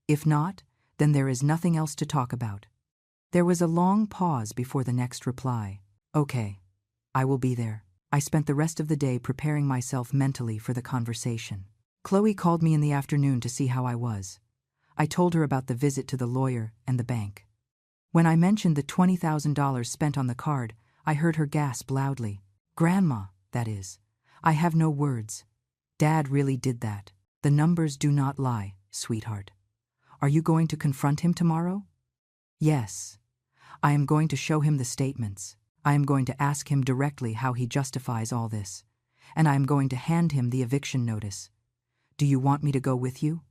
If not, then there is nothing else to talk about. There was a long pause before the next reply. Okay, I will be there. I spent the rest of the day preparing myself mentally for the conversation. Chloe called me in the afternoon to see how I was. I told her about the visit to the lawyer and the bank. When I mentioned the $20,000 spent on the card, I heard her gasp loudly. Grandma, that is. I have no words. Dad really did that. The numbers do not lie, sweetheart. Are you going to confront him tomorrow? Yes. I am going to show him the statements. I am going to ask him directly how he justifies all this. And I am going to hand him the eviction notice. Do you want me to go with you?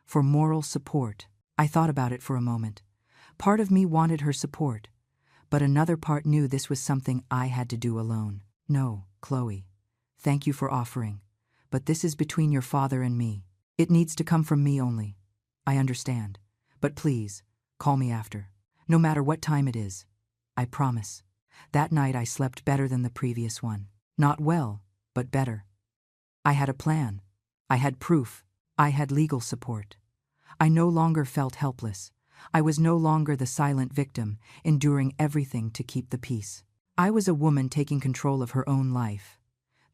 For moral support. I thought about it for a moment. Part of me wanted her support, but another part knew this was something I had to do alone. No, Chloe. Thank you for offering, but this is between your father and me. It needs to come from me only. I understand, but please, call me after. No matter what time it is. I promise. That night I slept better than the previous one. Not well, but better. I had a plan. I had proof. I had legal support. I no longer felt helpless. I was no longer the silent victim, enduring everything to keep the peace. I was a woman taking control of her own life.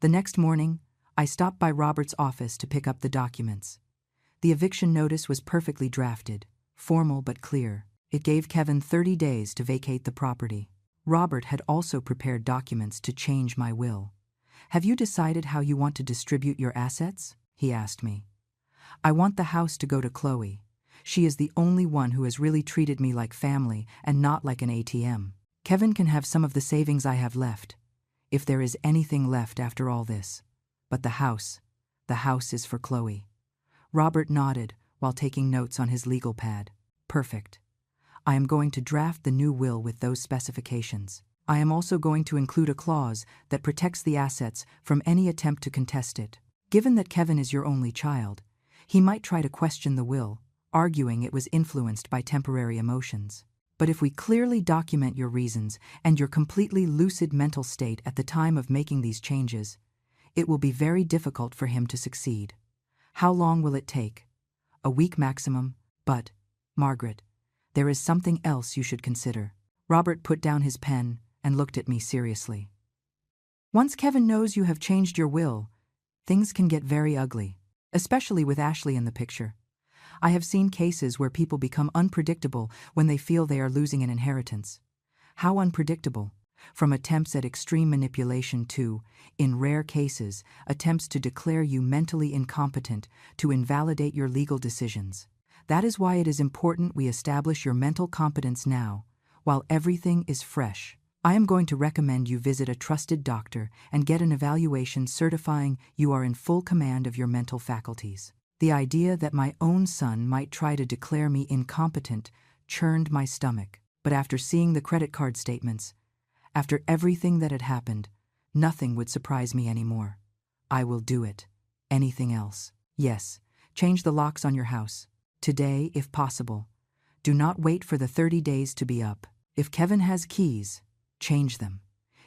The next morning, I stopped by Robert's office to pick up the documents. The eviction notice was perfectly drafted, formal but clear. It gave Kevin 30 days to vacate the property. Robert had also prepared documents to change my will. Have you decided how you want to distribute your assets? He asked me. I want the house to go to Chloe. She is the only one who has really treated me like family and not like an ATM. Kevin can have some of the savings I have left, if there is anything left after all this. But the house is for Chloe. Robert nodded while taking notes on his legal pad. Perfect. I am going to draft the new will with those specifications. I am also going to include a clause that protects the assets from any attempt to contest it. Given that Kevin is your only child, he might try to question the will, arguing it was influenced by temporary emotions. But if we clearly document your reasons and your completely lucid mental state at the time of making these changes, it will be very difficult for him to succeed. How long will it take? A week maximum, but, Margaret, there is something else you should consider. Robert put down his pen and looked at me seriously. Once Kevin knows you have changed your will, things can get very ugly, especially with Ashley in the picture. I have seen cases where people become unpredictable when they feel they are losing an inheritance. How unpredictable? From attempts at extreme manipulation to, in rare cases, attempts to declare you mentally incompetent to invalidate your legal decisions. That is why it is important we establish your mental competence now, while everything is fresh. I am going to recommend you visit a trusted doctor and get an evaluation certifying you are in full command of your mental faculties. The idea that my own son might try to declare me incompetent churned my stomach. But after seeing the credit card statements, after everything that had happened, nothing would surprise me anymore. I will do it. Anything else? Yes, change the locks on your house. Today, if possible. Do not wait for the 30 days to be up. If Kevin has keys, change them.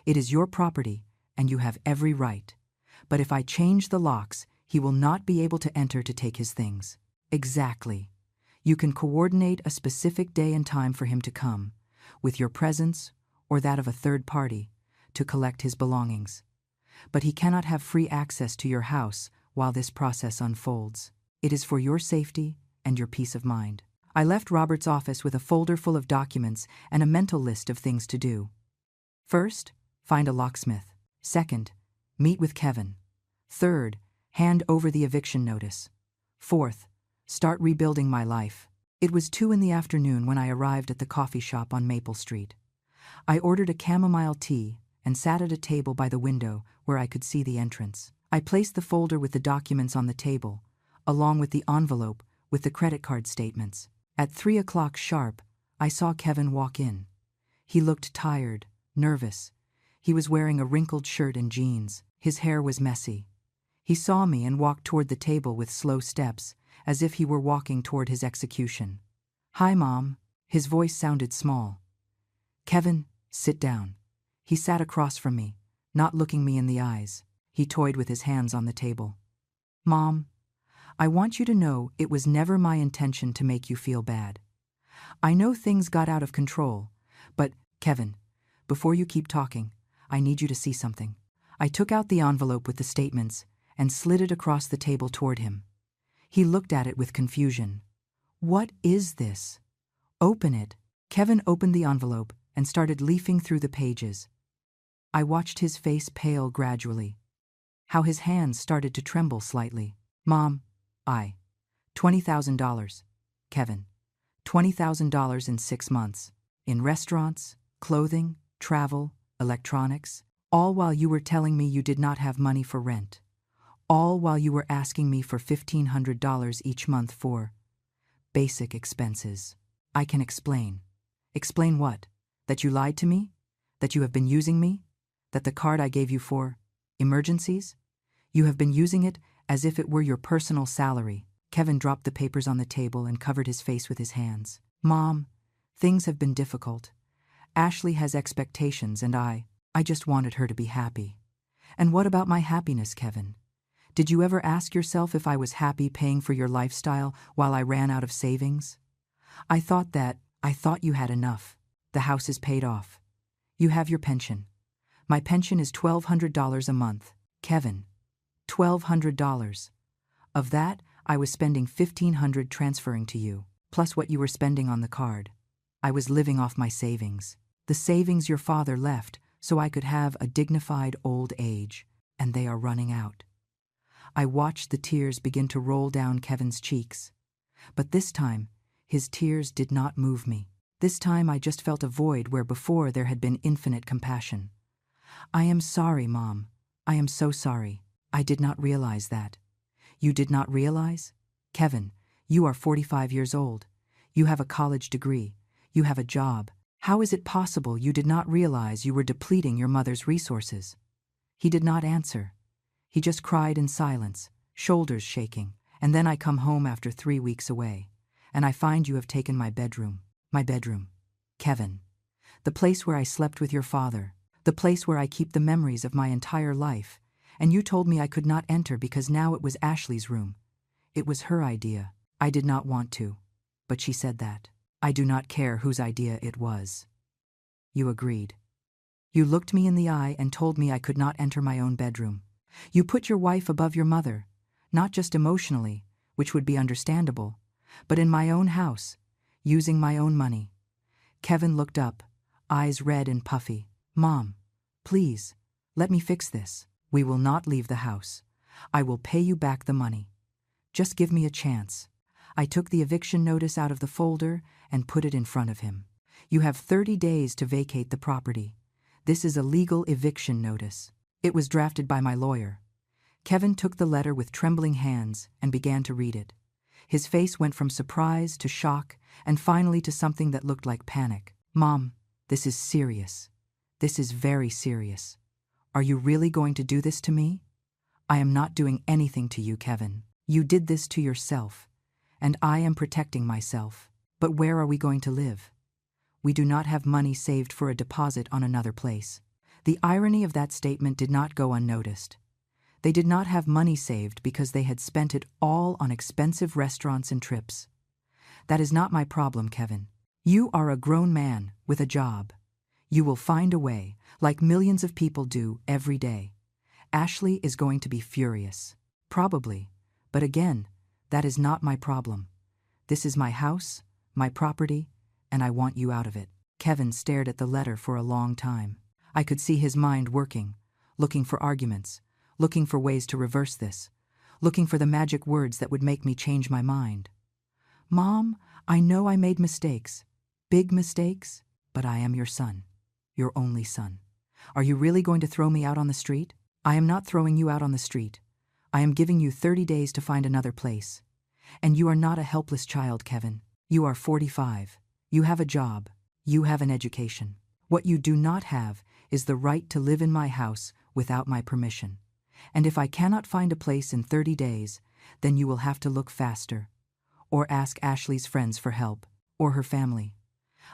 It is your property, and you have every right. But if I change the locks, he will not be able to enter to take his things. Exactly. You can coordinate a specific day and time for him to come, with your presence or that of a third party, to collect his belongings. But he cannot have free access to your house while this process unfolds. It is for your safety and your peace of mind. I left Robert's office with a folder full of documents and a mental list of things to do. First, find a locksmith. Second, meet with Kevin. Third, hand over the eviction notice. Fourth, start rebuilding my life. It was 2 in the afternoon when I arrived at the coffee shop on Maple Street. I ordered a chamomile tea and sat at a table by the window where I could see the entrance. I placed the folder with the documents on the table, along with the envelope with the credit card statements. At 3 o'clock sharp, I saw Kevin walk in. He looked tired, nervous. He was wearing a wrinkled shirt and jeans. His hair was messy. He saw me and walked toward the table with slow steps, as if he were walking toward his execution. "Hi, Mom." His voice sounded small. "Kevin, sit down." He sat across from me, not looking me in the eyes. He toyed with his hands on the table. "Mom, I want you to know it was never my intention to make you feel bad. I know things got out of control, but, Kevin, before you keep talking, I need you to see something." I took out the envelope with the statements and slid it across the table toward him. He looked at it with confusion. "What is this?" "Open it." Kevin opened the envelope and started leafing through the pages. I watched his face pale gradually, how his hands started to tremble slightly. "Mom, $20,000. Kevin, $20,000 in 6 months. In restaurants, clothing, travel, electronics, all while you were telling me you did not have money for rent. All while you were asking me for $1,500 each month for basic expenses. I can explain." "Explain what? That you lied to me? That you have been using me? That the card I gave you for emergencies? You have been using it as if it were your personal salary." Kevin dropped the papers on the table and covered his face with his hands. "Mom, things have been difficult. Ashley has expectations and I just wanted her to be happy. And what about my happiness, Kevin? Did you ever ask yourself if I was happy paying for your lifestyle while I ran out of savings? I thought you had enough. The house is paid off. You have your pension. My pension is $1,200 a month. Kevin, $1,200. Of that, I was spending $1,500 transferring to you, plus what you were spending on the card. I was living off my savings. The savings your father left so I could have a dignified old age, and they are running out." I watched the tears begin to roll down Kevin's cheeks. But this time, his tears did not move me. This time I just felt a void where before there had been infinite compassion. "I am sorry, Mom. I am so sorry. I did not realize that." "You did not realize? Kevin, you are 45 years old. You have a college degree. You have a job. How is it possible you did not realize you were depleting your mother's resources?" He did not answer. He just cried in silence, shoulders shaking. "And then I come home after 3 weeks away, and I find you have taken my bedroom. My bedroom. Kevin. The place where I slept with your father. The place where I keep the memories of my entire life. And you told me I could not enter because now it was Ashley's room. It was her idea. I did not want to, but she said that. I do not care whose idea it was." You agreed. You looked me in the eye and told me I could not enter my own bedroom. You put your wife above your mother, not just emotionally, which would be understandable, but in my own house, using my own money. Kevin looked up, eyes red and puffy. "Mom, please, let me fix this. We will not leave the house. I will pay you back the money. Just give me a chance." I took the eviction notice out of the folder and put it in front of him. "You have 30 days to vacate the property. This is a legal eviction notice." It was drafted by my lawyer. Kevin took the letter with trembling hands and began to read it. His face went from surprise to shock and finally to something that looked like panic. "Mom, this is serious. This is very serious. Are you really going to do this to me?" "I am not doing anything to you, Kevin. You did this to yourself, and I am protecting myself. But where are we going to live? We do not have money saved for a deposit on another place." The irony of that statement did not go unnoticed. They did not have money saved because they had spent it all on expensive restaurants and trips. That is not my problem, Kevin. You are a grown man with a job. You will find a way, like millions of people do every day. Ashley is going to be furious. Probably. But again, that is not my problem. This is my house, my property, and I want you out of it. Kevin stared at the letter for a long time. I could see his mind working, looking for arguments, looking for ways to reverse this, looking for the magic words that would make me change my mind. Mom, I know I made mistakes, big mistakes, but I am your son, your only son. Are you really going to throw me out on the street? I am not throwing you out on the street. I am giving you 30 days to find another place. And you are not a helpless child, Kevin. You are 45. You have a job. You have an education. What you do not have is the right to live in my house without my permission. And if I cannot find a place in 30 days, then you will have to look faster. Or ask Ashley's friends for help, or her family.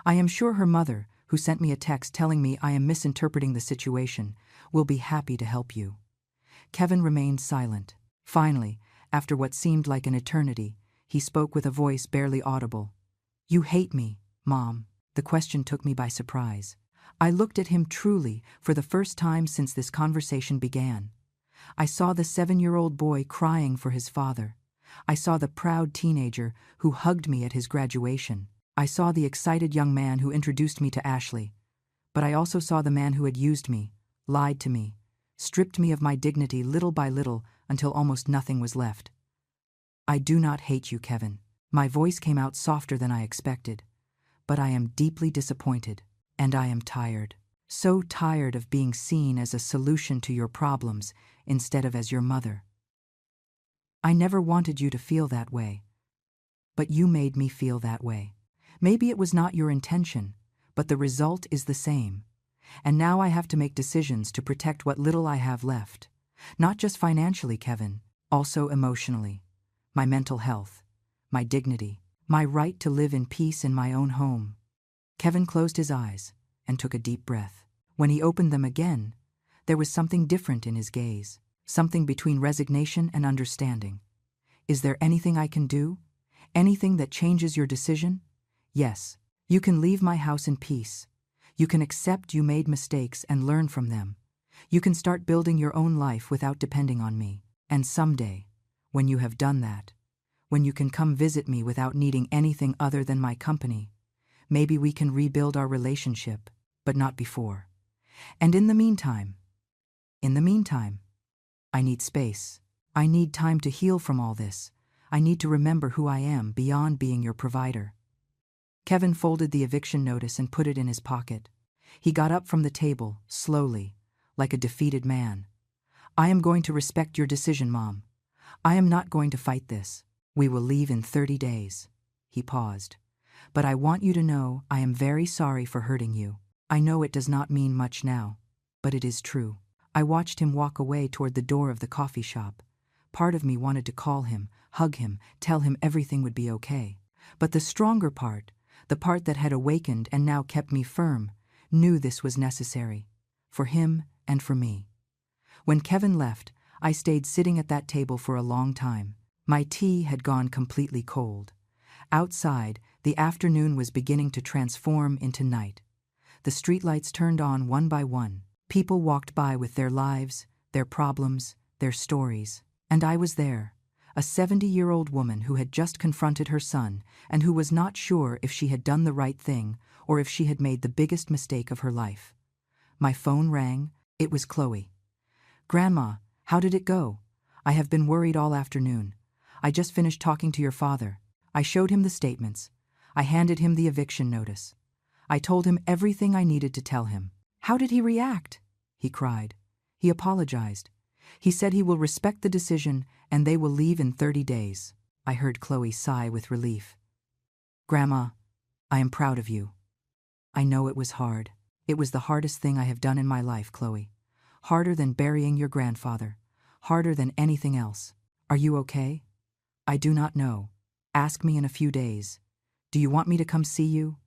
I am sure her mother, who sent me a text telling me I am misinterpreting the situation, will be happy to help you. Kevin remained silent. Finally, after what seemed like an eternity, he spoke with a voice barely audible. You hate me, Mom. The question took me by surprise. I looked at him truly for the first time since this conversation began. I saw the 7-year-old boy crying for his father. I saw the proud teenager who hugged me at his graduation. I saw the excited young man who introduced me to Ashley. But I also saw the man who had used me, lied to me, stripped me of my dignity little by little until almost nothing was left. I do not hate you, Kevin. My voice came out softer than I expected. But I am deeply disappointed, and I am tired. So tired of being seen as a solution to your problems instead of as your mother. I never wanted you to feel that way. But you made me feel that way. Maybe it was not your intention, but the result is the same. And now I have to make decisions to protect what little I have left. Not just financially, Kevin, also emotionally. My mental health, my dignity, my right to live in peace in my own home. Kevin closed his eyes and took a deep breath. When he opened them again, there was something different in his gaze, something between resignation and understanding. Is there anything I can do? Anything that changes your decision? Yes, you can leave my house in peace. You can accept you made mistakes and learn from them. You can start building your own life without depending on me. And someday, when you have done that, when you can come visit me without needing anything other than my company, maybe we can rebuild our relationship, but not before. And in the meantime, I need space. I need time to heal from all this. I need to remember who I am beyond being your provider. Kevin folded the eviction notice and put it in his pocket. He got up from the table, slowly, like a defeated man. I am going to respect your decision, Mom. I am not going to fight this. We will leave in 30 days. He paused. But I want you to know I am very sorry for hurting you. I know it does not mean much now, but it is true. I watched him walk away toward the door of the coffee shop. Part of me wanted to call him, hug him, tell him everything would be okay. But the stronger part, the part that had awakened and now kept me firm, knew this was necessary. For him and for me. When Kevin left, I stayed sitting at that table for a long time. My tea had gone completely cold. Outside, the afternoon was beginning to transform into night. The streetlights turned on one by one. People walked by with their lives, their problems, their stories. And I was there, a 70-year-old woman who had just confronted her son and who was not sure if she had done the right thing or if she had made the biggest mistake of her life. My phone rang. It was Chloe. Grandma, how did it go? I have been worried all afternoon. I just finished talking to your father. I showed him the statements. I handed him the eviction notice. I told him everything I needed to tell him. How did he react? He cried. He apologized. He said he will respect the decision and they will leave in 30 days. I heard Chloe sigh with relief. Grandma, I am proud of you. I know it was hard. It was the hardest thing I have done in my life, Chloe. Harder than burying your grandfather. Harder than anything else. Are you okay? I do not know. Ask me in a few days. Do you want me to come see you?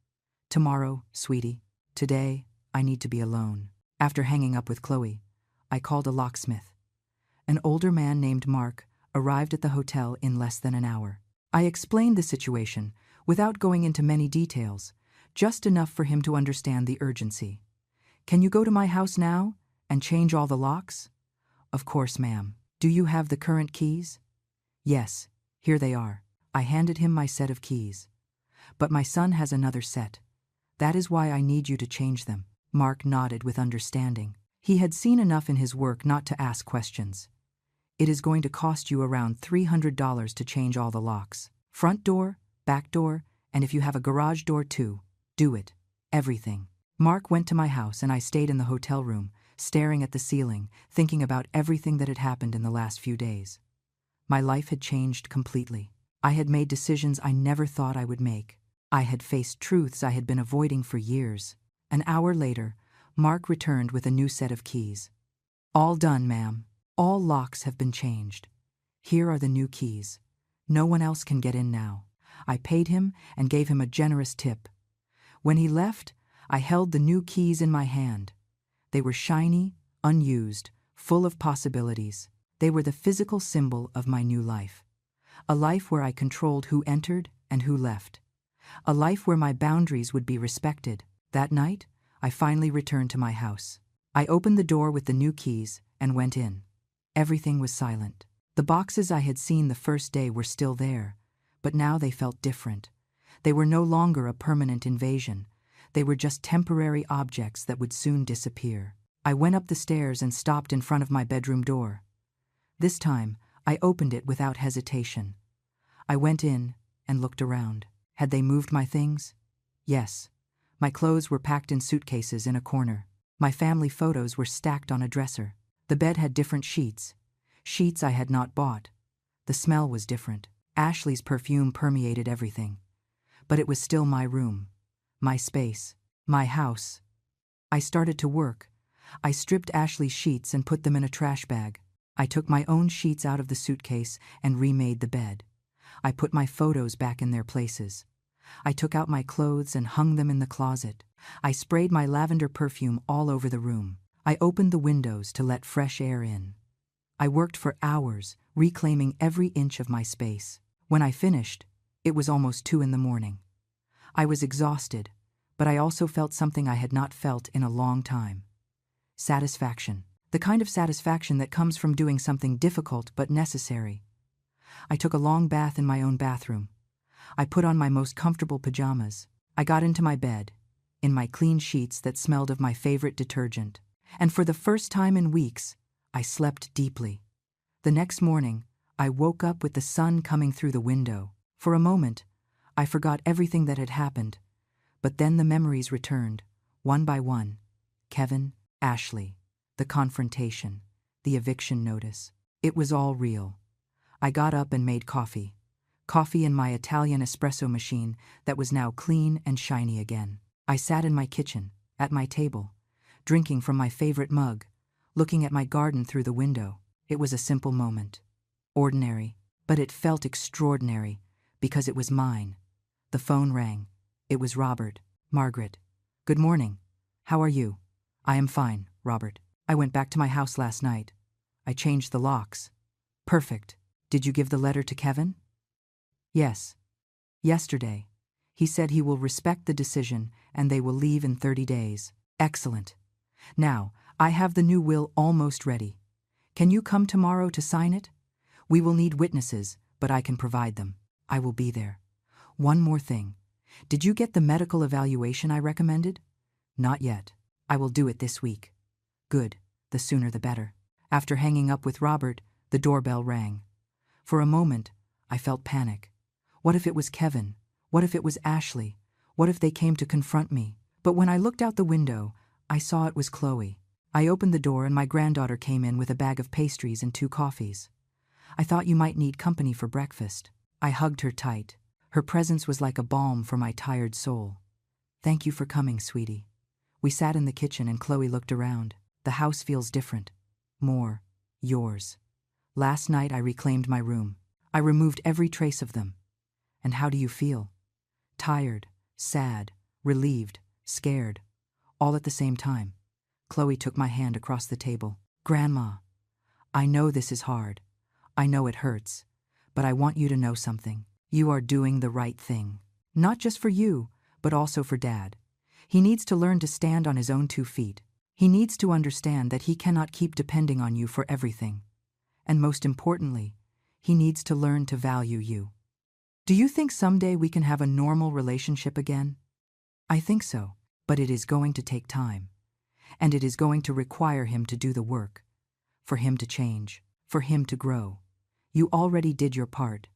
Tomorrow, sweetie. Today, I need to be alone. After hanging up with Chloe, I called a locksmith. An older man named Mark arrived at the hotel in less than an hour. I explained the situation without going into many details, just enough for him to understand the urgency. Can you go to my house now and change all the locks? Of course, ma'am. Do you have the current keys? Yes, here they are. I handed him my set of keys. But my son has another set. That is why I need you to change them. Mark nodded with understanding. He had seen enough in his work not to ask questions. It is going to cost you around $300 to change all the locks. Front door, back door, and if you have a garage door too, do it. Everything. Mark went to my house and I stayed in the hotel room, staring at the ceiling, thinking about everything that had happened in the last few days. My life had changed completely. I had made decisions I never thought I would make. I had faced truths I had been avoiding for years. An hour later, Mark returned with a new set of keys. All done, ma'am. All locks have been changed. Here are the new keys. No one else can get in now. I paid him and gave him a generous tip. When he left, I held the new keys in my hand. They were shiny, unused, full of possibilities. They were the physical symbol of my new life. A life where I controlled who entered and who left. A life where my boundaries would be respected. That night, I finally returned to my house. I opened the door with the new keys and went in. Everything was silent. The boxes I had seen the first day were still there, but now they felt different. They were no longer a permanent invasion. They were just temporary objects that would soon disappear. I went up the stairs and stopped in front of my bedroom door. This time, I opened it without hesitation. I went in and looked around. Had they moved my things? Yes. My clothes were packed in suitcases in a corner. My family photos were stacked on a dresser. The bed had different sheets. Sheets I had not bought. The smell was different. Ashley's perfume permeated everything. But it was still my room, my space, my house. I started to work. I stripped Ashley's sheets and put them in a trash bag. I took my own sheets out of the suitcase and remade the bed. I put my photos back in their places. I took out my clothes and hung them in the closet. I sprayed my lavender perfume all over the room. I opened the windows to let fresh air in. I worked for hours, reclaiming every inch of my space. When I finished, it was almost 2 a.m. I was exhausted, but I also felt something I had not felt in a long time. Satisfaction. The kind of satisfaction that comes from doing something difficult but necessary. I took a long bath in my own bathroom. I put on my most comfortable pajamas. I got into my bed, in my clean sheets that smelled of my favorite detergent. And for the first time in weeks, I slept deeply. The next morning, I woke up with the sun coming through the window. For a moment, I forgot everything that had happened. But then the memories returned, one by one. Kevin, Ashley, the confrontation, the eviction notice. It was all real. I got up and made coffee. Coffee in my Italian espresso machine that was now clean and shiny again. I sat in my kitchen, at my table, drinking from my favorite mug, looking at my garden through the window. It was a simple moment. Ordinary, but it felt extraordinary, because it was mine. The phone rang. It was Robert. Margaret. Good morning. How are you? I am fine, Robert. I went back to my house last night. I changed the locks. Perfect. Did you give the letter to Kevin? Yes. Yesterday. He said he will respect the decision and they will leave in 30 days. Excellent. Now, I have the new will almost ready. Can you come tomorrow to sign it? We will need witnesses, but I can provide them. I will be there. One more thing. Did you get the medical evaluation I recommended? Not yet. I will do it this week. Good. The sooner the better. After hanging up with Robert, the doorbell rang. For a moment, I felt panic. What if it was Kevin? What if it was Ashley? What if they came to confront me? But when I looked out the window, I saw it was Chloe. I opened the door and my granddaughter came in with a bag of pastries and 2 coffees. I thought you might need company for breakfast. I hugged her tight. Her presence was like a balm for my tired soul. Thank you for coming, sweetie. We sat in the kitchen and Chloe looked around. The house feels different. More. Yours. Last night I reclaimed my room. I removed every trace of them. And how do you feel? Tired, sad, relieved, scared. All at the same time. Chloe took my hand across the table. Grandma, I know this is hard. I know it hurts. But I want you to know something. You are doing the right thing. Not just for you, but also for Dad. He needs to learn to stand on his own 2 feet. He needs to understand that he cannot keep depending on you for everything. And most importantly, he needs to learn to value you. Do you think someday we can have a normal relationship again? I think so, but it is going to take time. And it is going to require him to do the work. For him to change. For him to grow. You already did your part.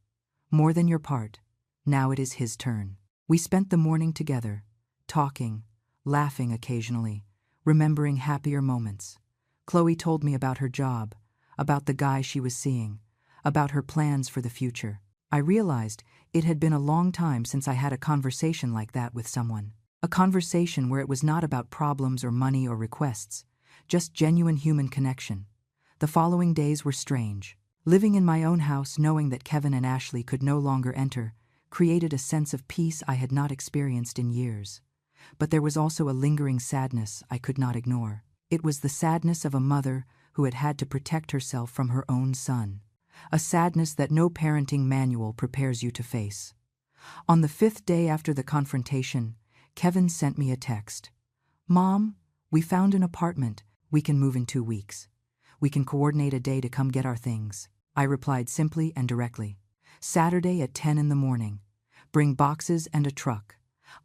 More than your part. Now it is his turn. We spent the morning together, talking, laughing occasionally, remembering happier moments. Chloe told me about her job, about the guy she was seeing, about her plans for the future. I realized it had been a long time since I had a conversation like that with someone. A conversation where it was not about problems or money or requests, just genuine human connection. The following days were strange. Living in my own house, knowing that Kevin and Ashley could no longer enter, created a sense of peace I had not experienced in years. But there was also a lingering sadness I could not ignore. It was the sadness of a mother who had had to protect herself from her own son. A sadness that no parenting manual prepares you to face. On the 5th day after the confrontation, Kevin sent me a text. "Mom, we found an apartment. We can move in 2 weeks. We can coordinate a day to come get our things." I replied simply and directly. "Saturday at 10 in the morning. Bring boxes and a truck.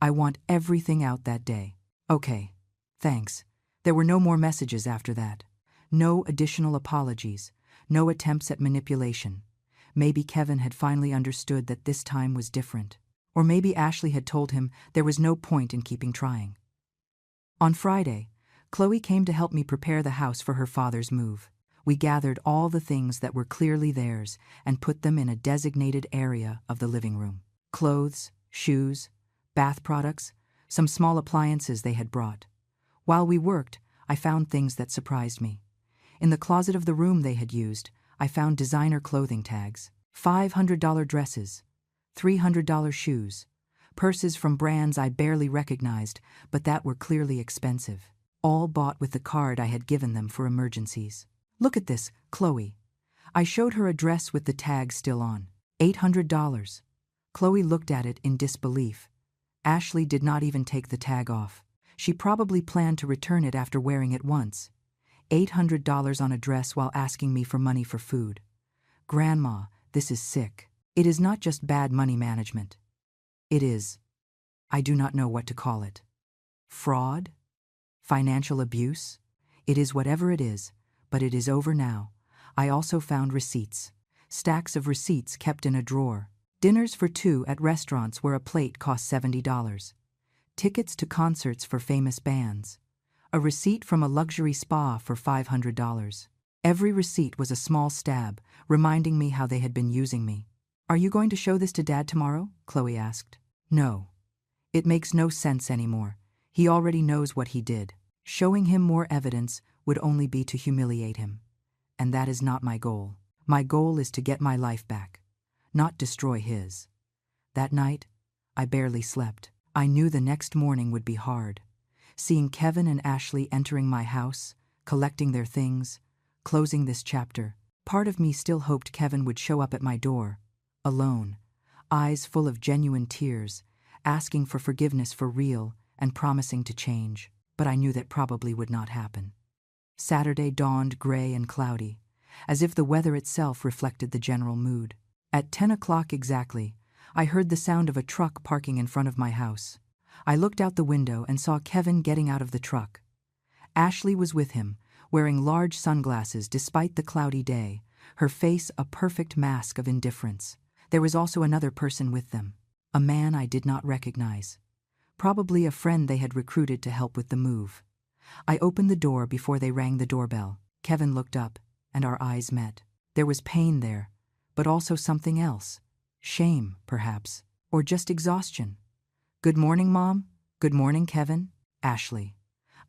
I want everything out that day." "Okay, thanks." There were no more messages after that. No additional apologies. No attempts at manipulation. Maybe Kevin had finally understood that this time was different. Or maybe Ashley had told him there was no point in keeping trying. On Friday, Chloe came to help me prepare the house for her father's move. We gathered all the things that were clearly theirs and put them in a designated area of the living room. Clothes, shoes, bath products, some small appliances they had brought. While we worked, I found things that surprised me. In the closet of the room they had used, I found designer clothing tags, $500 dresses, $300 shoes, purses from brands I barely recognized but that were clearly expensive, all bought with the card I had given them for emergencies. "Look at this, Chloe." I showed her a dress with the tag still on. $800. Chloe looked at it in disbelief. Ashley did not even take the tag off. She probably planned to return it after wearing it once. $800 on a dress while asking me for money for food. Grandma, this is sick. It is not just bad money management. It is, I do not know what to call it. Fraud? Financial abuse? It is whatever it is, but it is over now. I also found receipts. Stacks of receipts kept in a drawer. Dinners for 2 at restaurants where a plate cost $70. Tickets to concerts for famous bands. A receipt from a luxury spa for $500. Every receipt was a small stab, reminding me how they had been using me. "Are you going to show this to Dad tomorrow?" Chloe asked. "No. It makes no sense anymore. He already knows what he did. Showing him more evidence would only be to humiliate him. And that is not my goal. My goal is to get my life back, not destroy his." That night, I barely slept. I knew the next morning would be hard. Seeing Kevin and Ashley entering my house, collecting their things, closing this chapter, part of me still hoped Kevin would show up at my door, alone, eyes full of genuine tears, asking for forgiveness for real and promising to change, but I knew that probably would not happen. Saturday dawned gray and cloudy, as if the weather itself reflected the general mood. At 10 o'clock exactly, I heard the sound of a truck parking in front of my house. I looked out the window and saw Kevin getting out of the truck. Ashley was with him, wearing large sunglasses despite the cloudy day, her face a perfect mask of indifference. There was also another person with them, a man I did not recognize. Probably a friend they had recruited to help with the move. I opened the door before they rang the doorbell. Kevin looked up, and our eyes met. There was pain there, but also something else. Shame, perhaps, or just exhaustion. "Good morning, Mom." "Good morning, Kevin." Ashley.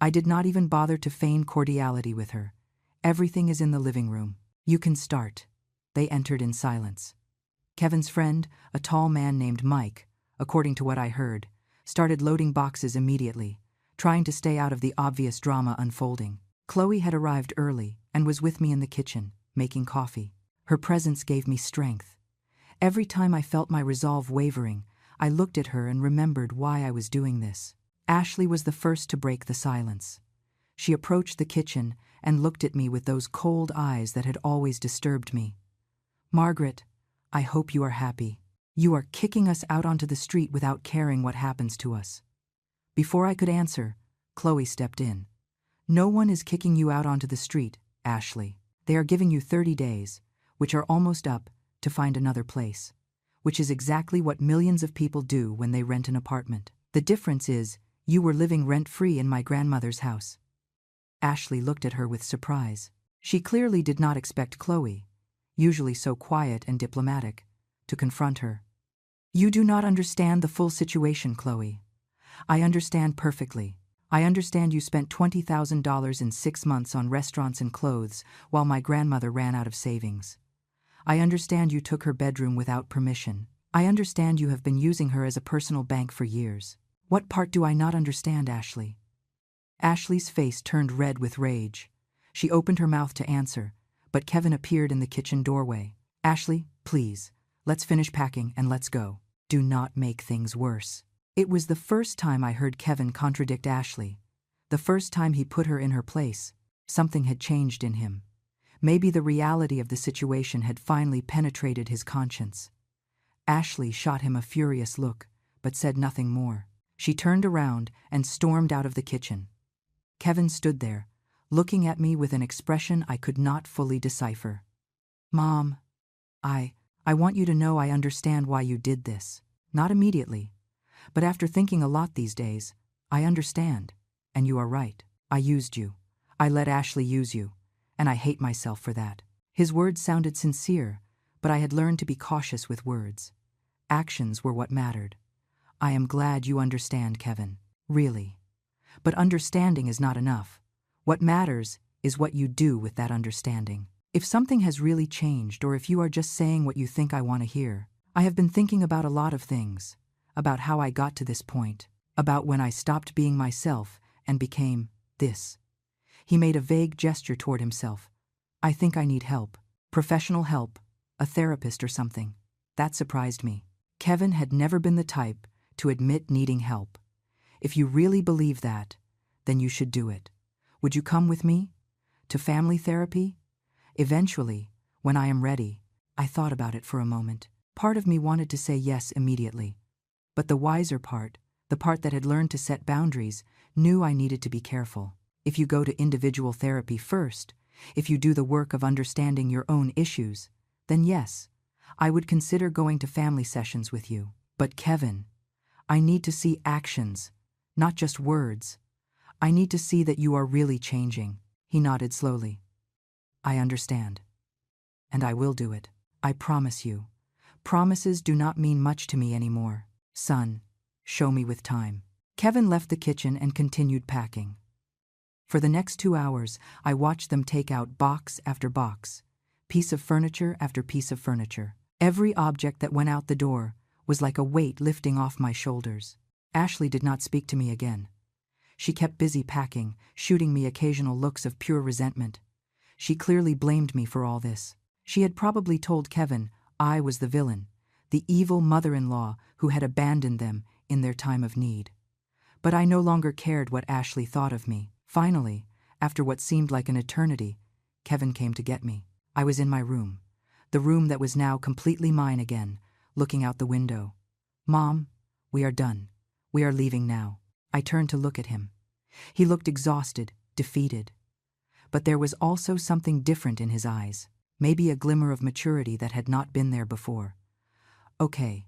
I did not even bother to feign cordiality with her. "Everything is in the living room. You can start." They entered in silence. Kevin's friend, a tall man named Mike, according to what I heard, started loading boxes immediately, trying to stay out of the obvious drama unfolding. Chloe had arrived early and was with me in the kitchen, making coffee. Her presence gave me strength. Every time I felt my resolve wavering, I looked at her and remembered why I was doing this. Ashley was the first to break the silence. She approached the kitchen and looked at me with those cold eyes that had always disturbed me. "Margaret, I hope you are happy." You are kicking us out onto the street without caring what happens to us. Before I could answer, Chloe stepped in. No one is kicking you out onto the street, Ashley. They are giving you 30 days, which are almost up, to find another place. Which is exactly what millions of people do when they rent an apartment. The difference is, you were living rent-free in my grandmother's house. Ashley looked at her with surprise. She clearly did not expect Chloe, usually so quiet and diplomatic, to confront her. You do not understand the full situation, Chloe. I understand perfectly. I understand you spent $20,000 in 6 months on restaurants and clothes while my grandmother ran out of savings. I understand you took her bedroom without permission. I understand you have been using her as a personal bank for years. What part do I not understand, Ashley? Ashley's face turned red with rage. She opened her mouth to answer, but Kevin appeared in the kitchen doorway. Ashley, please, let's finish packing and let's go. Do not make things worse. It was the first time I heard Kevin contradict Ashley. The first time he put her in her place. Something had changed in him. Maybe the reality of the situation had finally penetrated his conscience. Ashley shot him a furious look, but said nothing more. She turned around and stormed out of the kitchen. Kevin stood there, looking at me with an expression I could not fully decipher. Mom, I want you to know I understand why you did this. Not immediately. But after thinking a lot these days, I understand. And you are right. I used you. I let Ashley use you. And I hate myself for that. His words sounded sincere, but I had learned to be cautious with words. Actions were what mattered. I am glad you understand, Kevin. Really. But understanding is not enough. What matters is what you do with that understanding. If something has really changed or if you are just saying what you think I want to hear, I have been thinking about a lot of things. About how I got to this point. About when I stopped being myself and became this. He made a vague gesture toward himself. I think I need help. Professional help. A therapist or something. That surprised me. Kevin had never been the type to admit needing help. If you really believe that, then you should do it. Would you come with me? To family therapy? Eventually, when I am ready. I thought about it for a moment. Part of me wanted to say yes immediately. But the wiser part, the part that had learned to set boundaries, knew I needed to be careful. If you go to individual therapy first, if you do the work of understanding your own issues, then yes, I would consider going to family sessions with you. But Kevin, I need to see actions, not just words. I need to see that you are really changing. He nodded slowly. I understand. And I will do it. I promise you. Promises do not mean much to me anymore. Son, show me with time. Kevin left the kitchen and continued packing. For the next 2 hours, I watched them take out box after box, piece of furniture after piece of furniture. Every object that went out the door was like a weight lifting off my shoulders. Ashley did not speak to me again. She kept busy packing, shooting me occasional looks of pure resentment. She clearly blamed me for all this. She had probably told Kevin I was the villain, the evil mother-in-law who had abandoned them in their time of need. But I no longer cared what Ashley thought of me. Finally, after what seemed like an eternity, Kevin came to get me. I was in my room, the room that was now completely mine again, looking out the window. Mom, we are done. We are leaving now. I turned to look at him. He looked exhausted, defeated. But there was also something different in his eyes, maybe a glimmer of maturity that had not been there before. Okay,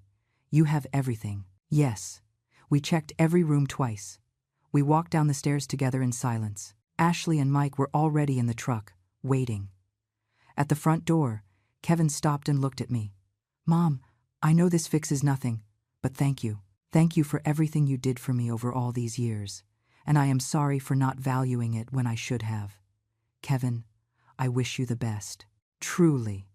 you have everything. Yes. We checked every room twice. We walked down the stairs together in silence. Ashley and Mike were already in the truck, waiting. At the front door, Kevin stopped and looked at me. Mom, I know this fixes nothing, but thank you. Thank you for everything you did for me over all these years, and I am sorry for not valuing it when I should have. Kevin, I wish you the best. Truly.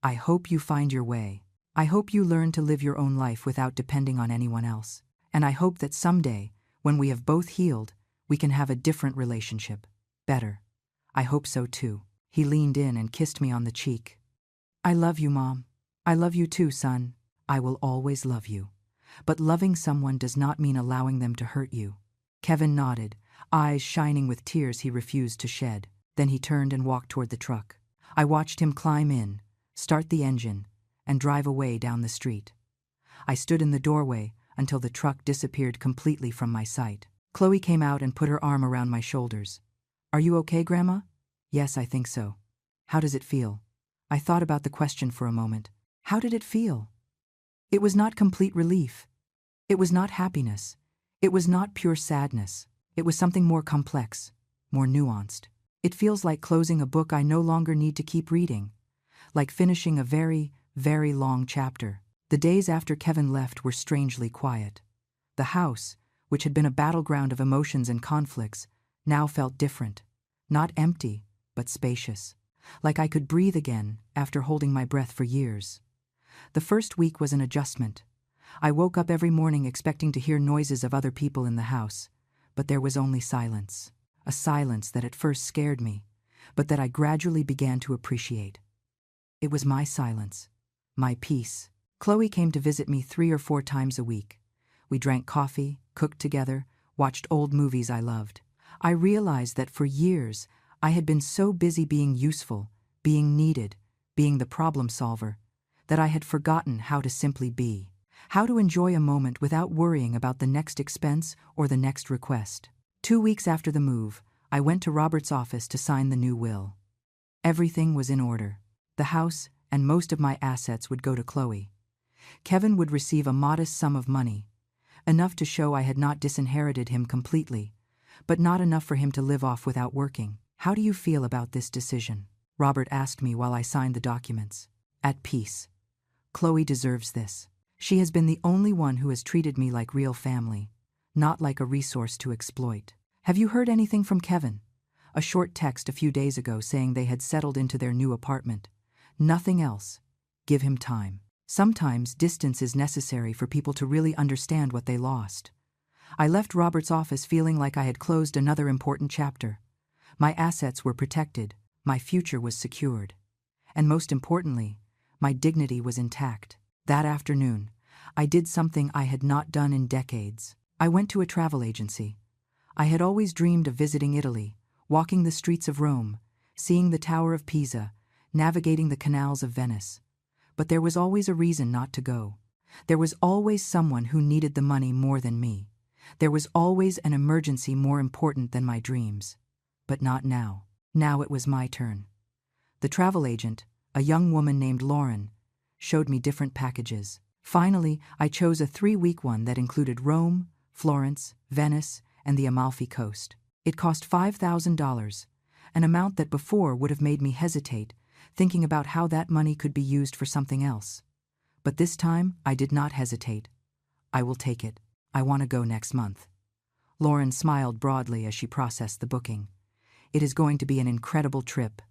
I hope you find your way. I hope you learn to live your own life without depending on anyone else. And I hope that someday, when we have both healed, we can have a different relationship. Better. I hope so too. He leaned in and kissed me on the cheek. I love you, Mom. I love you too, son. I will always love you. But loving someone does not mean allowing them to hurt you. Kevin nodded, eyes shining with tears he refused to shed. Then he turned and walked toward the truck. I watched him climb in, start the engine, and drive away down the street. I stood in the doorway until the truck disappeared completely from my sight. Chloe came out and put her arm around my shoulders. "Are you okay, Grandma?" "Yes, I think so." "How does it feel?" I thought about the question for a moment. How did it feel? It was not complete relief. It was not happiness. It was not pure sadness. It was something more complex, more nuanced. It feels like closing a book I no longer need to keep reading, like finishing a very, very long chapter. The days after Kevin left were strangely quiet. The house, which had been a battleground of emotions and conflicts, now felt different. Not empty, but spacious. Like I could breathe again after holding my breath for years. The first week was an adjustment. I woke up every morning expecting to hear noises of other people in the house, but there was only silence. A silence that at first scared me, but that I gradually began to appreciate. It was my silence, my peace. Chloe came to visit me 3 or 4 times a week. We drank coffee, cooked together, watched old movies I loved. I realized that for years I had been so busy being useful, being needed, being the problem solver, that I had forgotten how to simply be, how to enjoy a moment without worrying about the next expense or the next request. 2 weeks after the move, I went to Robert's office to sign the new will. Everything was in order. The house and most of my assets would go to Chloe. Kevin would receive a modest sum of money, enough to show I had not disinherited him completely, but not enough for him to live off without working. "How do you feel about this decision?" Robert asked me while I signed the documents. "At peace. Chloe deserves this. She has been the only one who has treated me like real family, not like a resource to exploit." "Have you heard anything from Kevin?" A short text a few days ago saying they had settled into their new apartment. Nothing else. Give him time. Sometimes distance is necessary for people to really understand what they lost. I left Robert's office feeling like I had closed another important chapter. My assets were protected, my future was secured. And most importantly, my dignity was intact. That afternoon, I did something I had not done in decades. I went to a travel agency. I had always dreamed of visiting Italy, walking the streets of Rome, seeing the Tower of Pisa, navigating the canals of Venice. But there was always a reason not to go. There was always someone who needed the money more than me. There was always an emergency more important than my dreams. But not now. Now it was my turn. The travel agent, a young woman named Lauren, showed me different packages. Finally, I chose a 3-week one that included Rome, Florence, Venice, and the Amalfi Coast. It cost $5,000, an amount that before would have made me hesitate, thinking about how that money could be used for something else. But this time, I did not hesitate. "I will take it. I want to go next month." Lauren smiled broadly as she processed the booking. "It is going to be an incredible trip,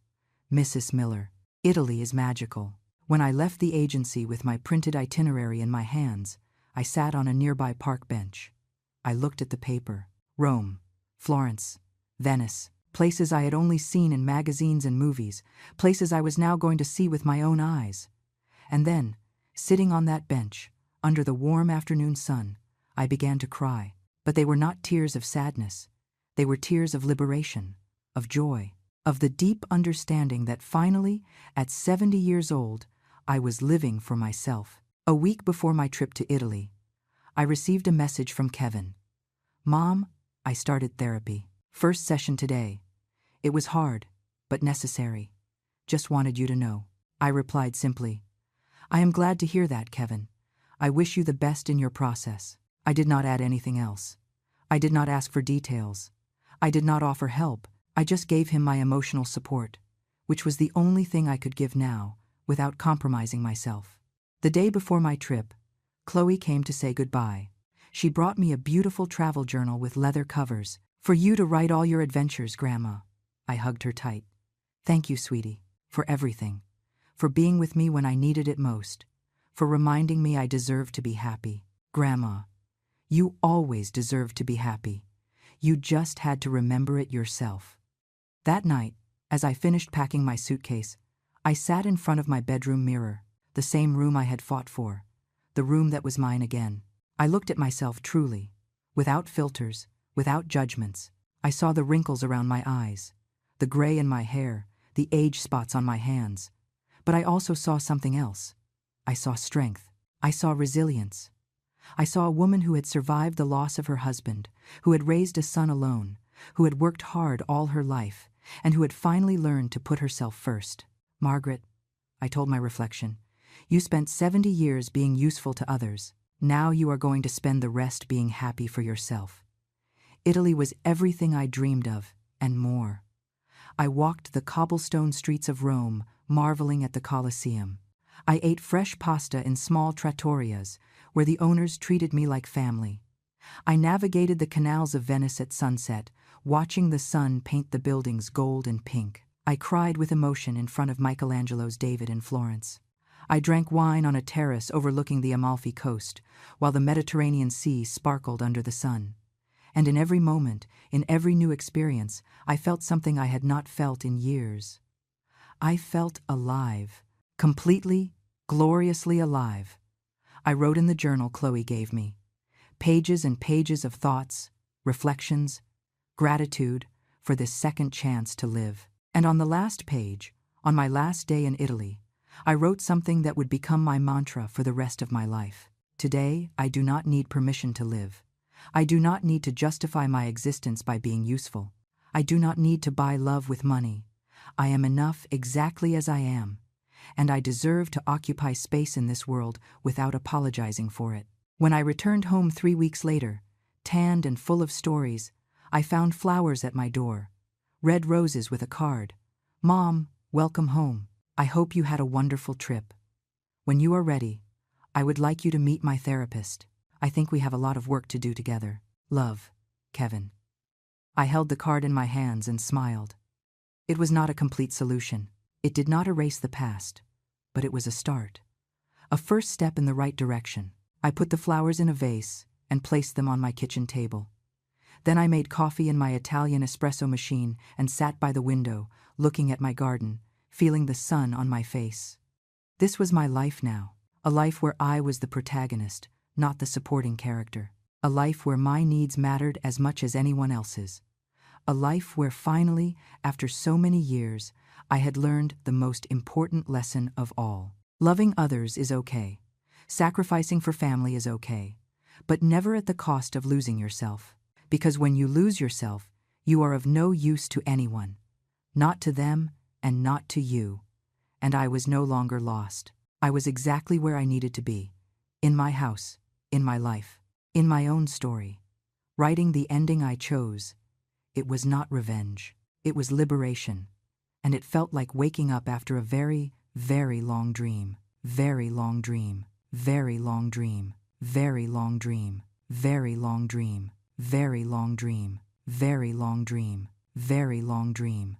Mrs. Miller. Italy is magical." When I left the agency with my printed itinerary in my hands, I sat on a nearby park bench. I looked at the paper. Rome, Florence, Venice, places I had only seen in magazines and movies, places I was now going to see with my own eyes. And then, sitting on that bench, under the warm afternoon sun, I began to cry. But they were not tears of sadness. They were tears of liberation, of joy, of the deep understanding that finally, at 70 years old, I was living for myself. A week before my trip to Italy, I received a message from Kevin. "Mom, I started therapy. First session today. It was hard, but necessary. Just wanted you to know." I replied simply, "I am glad to hear that, Kevin. I wish you the best in your process." I did not add anything else. I did not ask for details. I did not offer help. I just gave him my emotional support, which was the only thing I could give now, without compromising myself. The day before my trip, Chloe came to say goodbye. She brought me a beautiful travel journal with leather covers. "For you to write all your adventures, Grandma." I hugged her tight. "Thank you, sweetie, for everything. For being with me when I needed it most. For reminding me I deserve to be happy. Grandma, you always deserved to be happy. You just had to remember it yourself." That night, as I finished packing my suitcase, I sat in front of my bedroom mirror, the same room I had fought for, the room that was mine again. I looked at myself truly, without filters, without judgments. I saw the wrinkles around my eyes, the gray in my hair, the age spots on my hands. But I also saw something else. I saw strength. I saw resilience. I saw a woman who had survived the loss of her husband, who had raised a son alone, who had worked hard all her life, and who had finally learned to put herself first. Margaret, I told my reflection, you spent 70 years being useful to others. Now you are going to spend the rest being happy for yourself. Italy was everything I dreamed of, and more. I walked the cobblestone streets of Rome, marveling at the Colosseum. I ate fresh pasta in small trattorias, where the owners treated me like family. I navigated the canals of Venice at sunset, watching the sun paint the buildings gold and pink. I cried with emotion in front of Michelangelo's David in Florence. I drank wine on a terrace overlooking the Amalfi Coast, while the Mediterranean Sea sparkled under the sun. And in every moment, in every new experience, I felt something I had not felt in years. I felt alive, completely, gloriously alive. I wrote in the journal Chloe gave me. Pages and pages of thoughts, reflections, gratitude for this second chance to live. And on the last page, on my last day in Italy, I wrote something that would become my mantra for the rest of my life. Today, I do not need permission to live. I do not need to justify my existence by being useful. I do not need to buy love with money. I am enough exactly as I am, and I deserve to occupy space in this world without apologizing for it. When I returned home 3 weeks later, tanned and full of stories, I found flowers at my door, red roses with a card. Mom, welcome home. I hope you had a wonderful trip. When you are ready, I would like you to meet my therapist. I think we have a lot of work to do together. Love, Kevin. I held the card in my hands and smiled. It was not a complete solution. It did not erase the past, but it was a start. A first step in the right direction. I put the flowers in a vase and placed them on my kitchen table. Then I made coffee in my Italian espresso machine and sat by the window, looking at my garden, feeling the sun on my face. This was my life now, a life where I was the protagonist, not the supporting character. A life where my needs mattered as much as anyone else's. A life where finally, after so many years, I had learned the most important lesson of all. Loving others is okay. Sacrificing for family is okay. But never at the cost of losing yourself. Because when you lose yourself, you are of no use to anyone. Not to them and not to you. And I was no longer lost. I was exactly where I needed to be. In my house, in my life, in my own story. Writing the ending I chose. It was not revenge. It was liberation. And it felt like waking up after a very, very long dream. Very long dream. Very long dream. Very long dream. Very long dream. Very long dream. Very long dream. Very long dream.